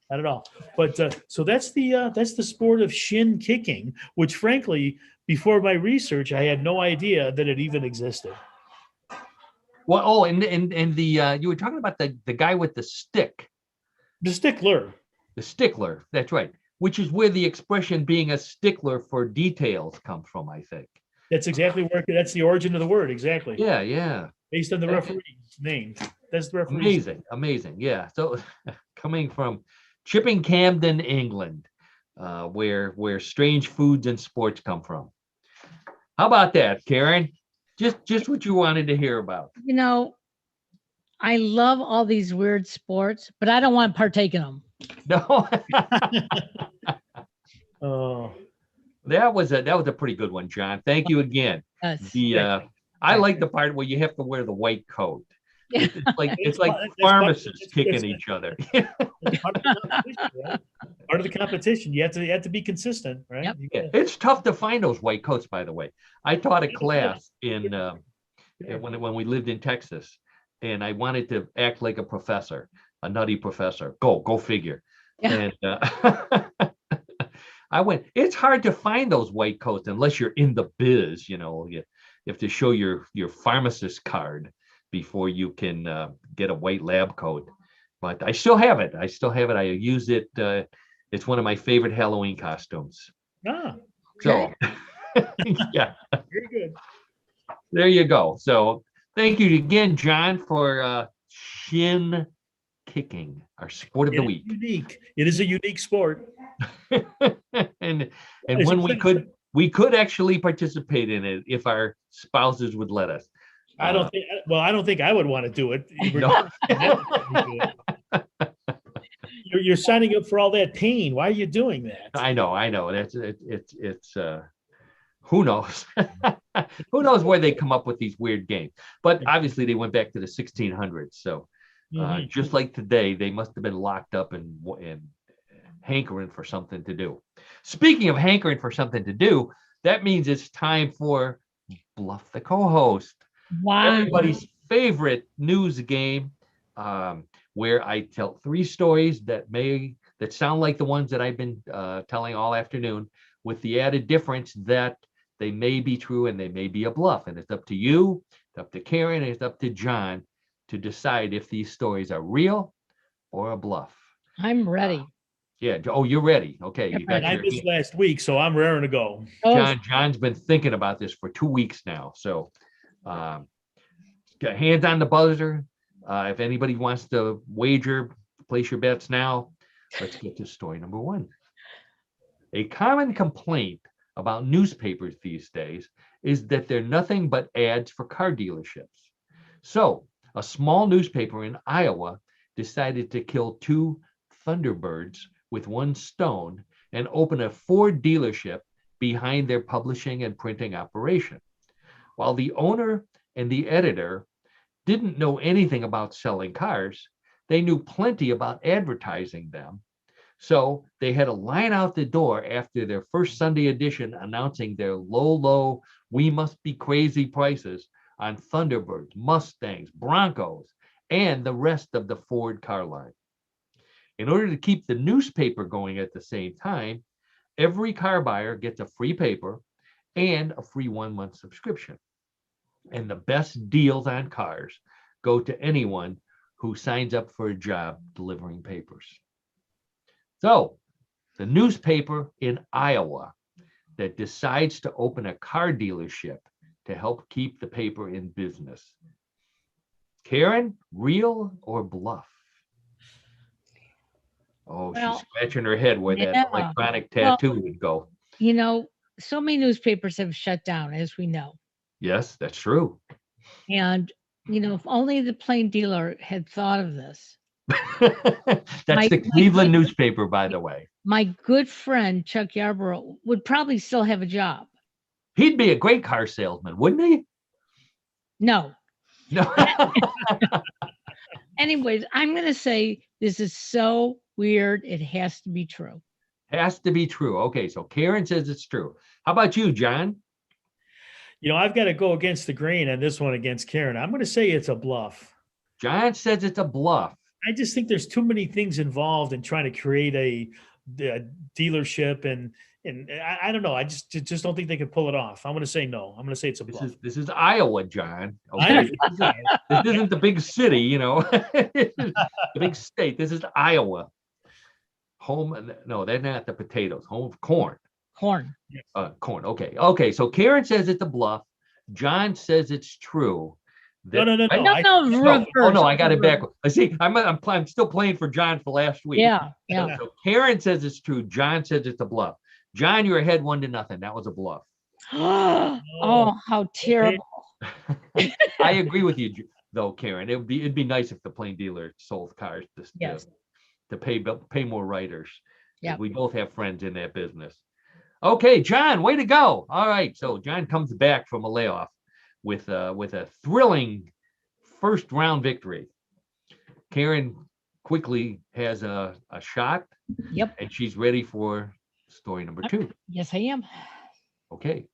not at all. But so that's the sport of shin kicking, which frankly, before my research, I had no idea that it even existed. Well, and the you were talking about the guy with the stick. The stickler. The stickler, that's right. Which is where the expression being a stickler for details comes from, I think. That's exactly that's the origin of the word, exactly. Yeah. Based on the referee's name. That's the referee's Amazing. Yeah. So coming from Chipping Camden, England, where strange foods and sports come from. How about that, Karen? Just what you wanted to hear about. I love all these weird sports, but I don't want to partake in them. No. Oh, that was a pretty good one, John. Thank you again. Yes. I like the part where you have to wear the white coat. Yeah. It's like pharmacists kicking each other. Part of the competition. You have to be consistent, right? Yep. Yeah. It's tough to find those white coats, by the way. I taught a class in when we lived in Texas, and I wanted to act like a professor, a nutty professor. Go figure. Yeah. And I went, it's hard to find those white coats unless you're in the biz, you have to show your pharmacist card before you can get a white lab coat. But I still have it. I use it. It's one of my favorite Halloween costumes. Ah, so yeah. Very good. There you go. So thank you again, John, for shin kicking, our sport of the week. Unique. It is a unique sport. and when we could actually participate in it if our spouses would let us. I don't think I would want to do it. No. You're signing up for all that pain. Why are you doing that? I know. That's it's who knows? Who knows where they come up with these weird games? But obviously they went back to the 1600s. So just like today, they must have been locked up and hankering for something to do. Speaking of hankering for something to do, that means it's time for Bluff the Co-host. Wow. Everybody's favorite news game, where I tell 3 stories that sound like the ones that I've been telling all afternoon, with the added difference that they may be true and they may be a bluff. And it's up to you, it's up to Karen, and it's up to John to decide if these stories are real or a bluff. I'm ready. Yeah. Oh, you're ready. Okay. You got I missed last week, so I'm raring to go. John's been thinking about this for 2 weeks now. So got hands on the buzzer. If anybody wants to wager, place your bets now. Let's get to story number 1. A common complaint about newspapers these days is that they're nothing but ads for car dealerships. So a small newspaper in Iowa decided to kill 2 Thunderbirds with 1 stone and open a Ford dealership behind their publishing and printing operation. While the owner and the editor didn't know anything about selling cars, they knew plenty about advertising them. So they had a line out the door after their first Sunday edition announcing their low, we must be crazy prices on Thunderbirds, Mustangs, Broncos, and the rest of the Ford car line. In order to keep the newspaper going at the same time, every car buyer gets a free paper and a free 1-month subscription. And the best deals on cars go to anyone who signs up for a job delivering papers. So the newspaper in Iowa that decides to open a car dealership to help keep the paper in business. Karen, real or bluff? Oh, Well, she's scratching her head where that yeah. electronic Well, tattoo would go. You know, so many newspapers have shut down, as we know. Yes, that's true. And, if only the plain dealer had thought of this. That's the Cleveland newspaper, by the way. My good friend, Chuck Yarborough, would probably still have a job. He'd be a great car salesman, wouldn't he? No. No. Anyways, I'm going to say this is so weird. It has to be true. Has to be true. Okay, so Karen says it's true. How about you, John? I've got to go against the grain on this one against Karen. I'm going to say it's a bluff. John says it's a bluff. I just think there's too many things involved in trying to create a dealership, and I don't know. I just don't think they could pull it off. I'm going to say no. I'm going to say it's a bluff. This is Iowa, John. Okay, this isn't the big city, the big state. This is Iowa. Home. No, they're not the potatoes. Home of corn. Corn. Corn. Okay. So Karen says it's a bluff. John says it's true. No. Oh no, I got it back. I see. I'm still playing for John for last week. Yeah. So Karen says it's true. John says it's a bluff. John, you're ahead 1-0. That was a bluff. Oh, how terrible! I agree with you, though, Karen. It'd be nice if the plain dealer sold cars to pay more writers. Yeah, we both have friends in that business. Okay, John, way to go! All right, so John comes back from a layoff with a thrilling first round victory. Karen quickly has a shot. Yep. And she's ready for story number 2. Yes, I am. Okay.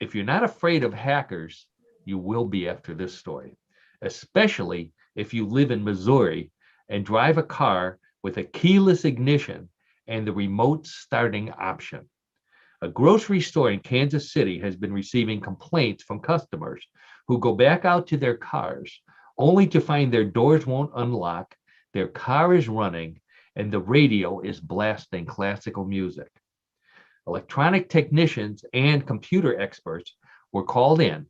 If you're not afraid of hackers, you will be after this story, especially if you live in Missouri and drive a car with a keyless ignition and the remote starting option. A grocery store in Kansas City has been receiving complaints from customers who go back out to their cars only to find their doors won't unlock, their car is running, and the radio is blasting classical music. Electronic technicians and computer experts were called in,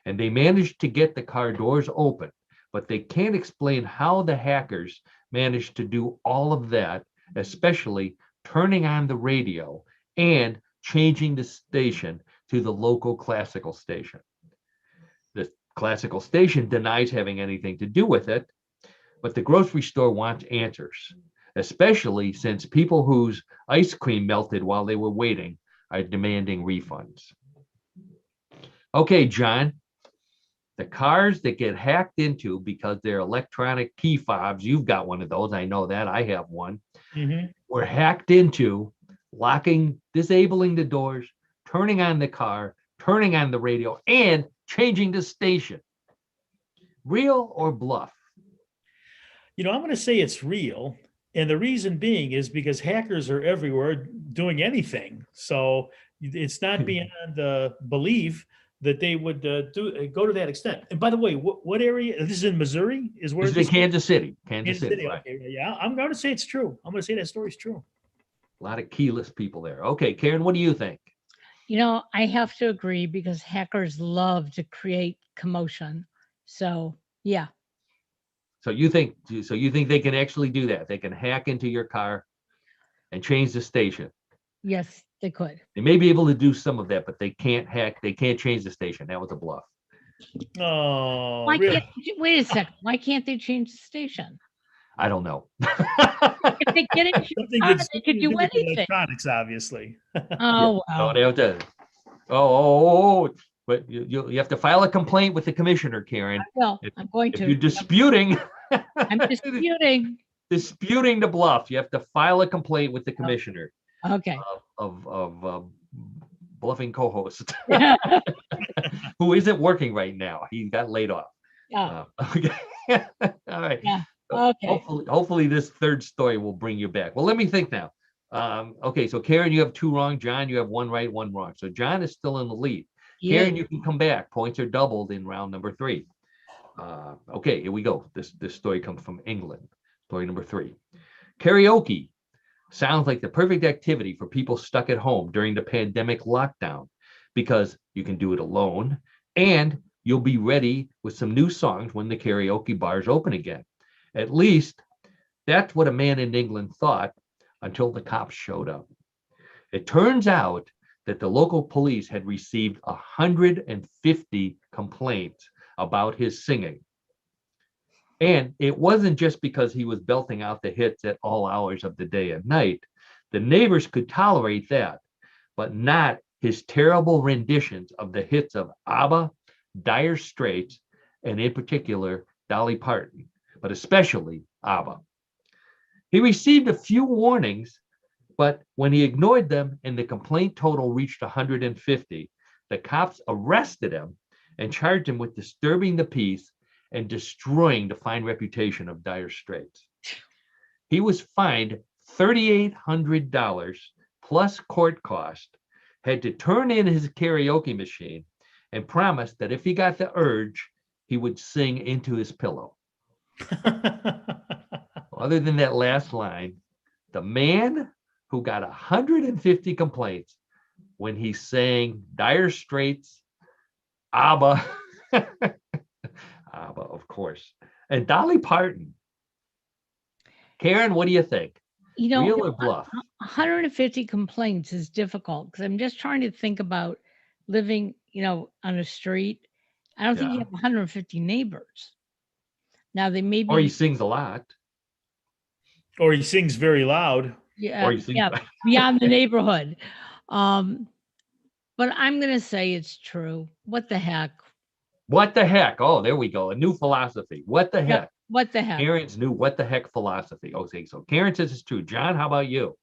and they managed to get the car doors open, but they can't explain how the hackers managed to do all of that, especially turning on the radio and changing the station to the local classical station. The classical station denies having anything to do with it, but the grocery store wants answers, especially since people whose ice cream melted while they were waiting are demanding refunds. Okay, John, the cars that get hacked into because they're electronic key fobs, you've got one of those, I know that, I have one, were hacked into, disabling the doors, turning on the car, turning on the radio, and changing the station. Real or bluff? I'm going to say it's real. And the reason being is because hackers are everywhere doing anything. So it's not beyond belief that they would go to that extent. And by the way, what area? This is in Missouri? This is in Kansas City. Kansas City. Right. Okay, yeah, I'm going to say it's true. I'm going to say that story's true. A lot of keyless people there. Okay, Karen, what do you think? I have to agree because hackers love to create commotion. So, yeah. So you think they can actually do that? They can hack into your car and change the station? Yes, they could. They may be able to do some of that, but they can't hack. They can't change the station. That was a bluff. Oh, wait a second. Why can't they change the station? I don't know. If they get it, they could do anything. Electronics, obviously. Oh, wow. But you have to file a complaint with the commissioner, Karen. Well, I'm going to. If you're disputing. I'm disputing. Disputing the bluff. You have to file a complaint with the commissioner. Okay. Of bluffing co-host who isn't working right now. He got laid off. Yeah. Okay. All right. Yeah. So okay. Hopefully this third story will bring you back. Well, let me think now. Okay, so Karen, you have 2 wrong. John, you have 1 right, 1 wrong. So John is still in the lead. Yeah. Karen, you can come back. Points are doubled in round number 3. Okay, here we go. This story comes from England. Story number 3. Karaoke. Sounds like the perfect activity for people stuck at home during the pandemic lockdown, because you can do it alone and you'll be ready with some new songs when the karaoke bars open again. At least that's what a man in England thought until the cops showed up. It turns out that the local police had received 150 complaints about his singing. And it wasn't just because he was belting out the hits at all hours of the day and night. The neighbors could tolerate that, but not his terrible renditions of the hits of ABBA, Dire Straits, and in particular, Dolly Parton, but especially ABBA. He received a few warnings, but when he ignored them and the complaint total reached 150, the cops arrested him and charged him with disturbing the peace and destroying the fine reputation of Dire Straits. He was fined $3,800 plus court cost, had to turn in his karaoke machine, and promised that if he got the urge, he would sing into his pillow. Other than that last line, the man who got 150 complaints when he sang Dire Straits, ABBA, ABBA, of course, and Dolly Parton. Karen, what do you think? Real or bluff? 150 complaints is difficult because I'm just trying to think about living, on a street. I don't think you have 150 neighbors. Now they may be. Or he sings a lot. Or he sings very loud. Yeah, beyond the neighborhood. But I'm going to say it's true. What the heck? What the heck? Oh, there we go. A new philosophy. What the heck? What the heck? Karen's new what the heck philosophy. Okay, so Karen says it's true. John, how about you?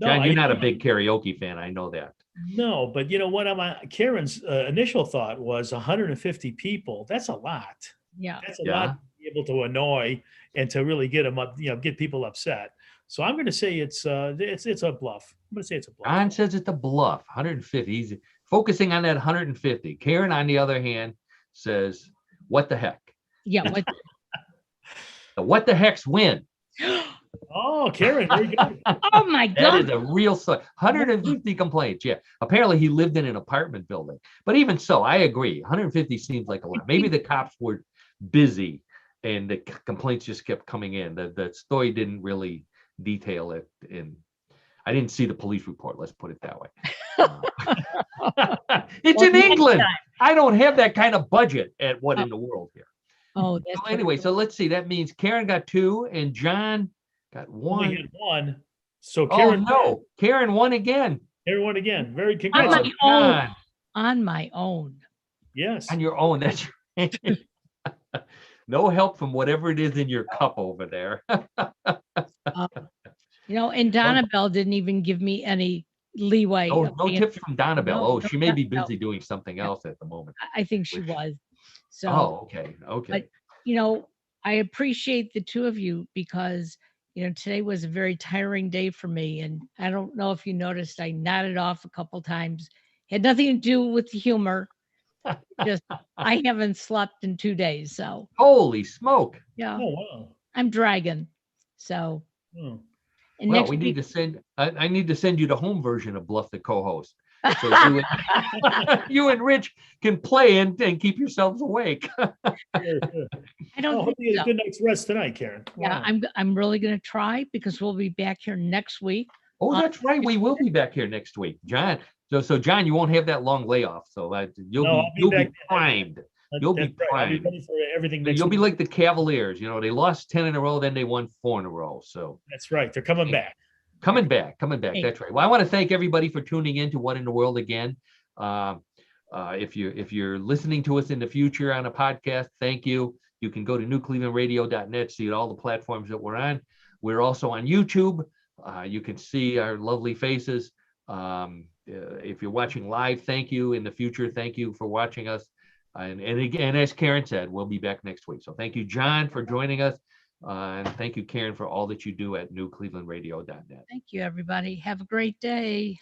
John, you're not a big karaoke fan. I know that. No, but you know what? Karen's initial thought was 150 people. That's a lot. Yeah. That's a lot to be able to annoy and to really get them up, get people upset. So I'm going to say it's a bluff. I'm going to say it's a bluff. John says it's a bluff. 150. He's focusing on that 150. Karen, on the other hand, says, what the heck? Yeah. What the heck's win? Oh, Karen, very good. Oh my God. That is a real 150 complaints. Yeah. Apparently he lived in an apartment building. But even so, I agree. 150 seems like a lot. Maybe the cops were busy and the complaints just kept coming in. The story didn't really detail it. I didn't see the police report. Let's put it that way. It's in England. I don't have that kind of budget at What in the World here. Oh, so anyway, so let's see. That means Karen got 2 and John got 1. Only had 1. So Karen. Oh no, Karen won again. Karen won again. Very congrats. On my own. Yes. On your own. That's right. No help from whatever it is in your cup over there. And Donna Bell didn't even give me any leeway. Oh, no tips from Donna Bell. No, she may be busy doing something else at the moment. I think she was. So. Oh, okay. But I appreciate the two of you because today was a very tiring day for me, and I don't know if you noticed I nodded off a couple times. Had nothing to do with the humor. Just I haven't slept in 2 days, so. Holy smoke! Yeah. Oh wow. I'm dragging. So. And well, we need to send. I need to send you the home version of Bluff the co-host, so you and Rich can play and keep yourselves awake. I hope you get a good night's rest tonight, Karen. Yeah, wow. I'm really going to try because we'll be back here next week. Oh, that's right. We will be back here next week, John. So John, you won't have that long layoff, so you'll be primed. You'll be primed. I'll be ready for everything. You'll be like the Cavaliers. They lost 10 in a row, then they won 4 in a row. So that's right. They're coming back. Coming back. That's right. Well, I want to thank everybody for tuning in to What in the World again. If you're listening to us in the future on a podcast, thank you. You can go to newclevelandradio.net, see all the platforms that we're on. We're also on YouTube. You can see our lovely faces. If you're watching live, thank you. In the future, thank you for watching us. And again, as Karen said, we'll be back next week. So thank you, John, for joining us. And thank you, Karen, for all that you do at newclevelandradio.net. Thank you, everybody. Have a great day.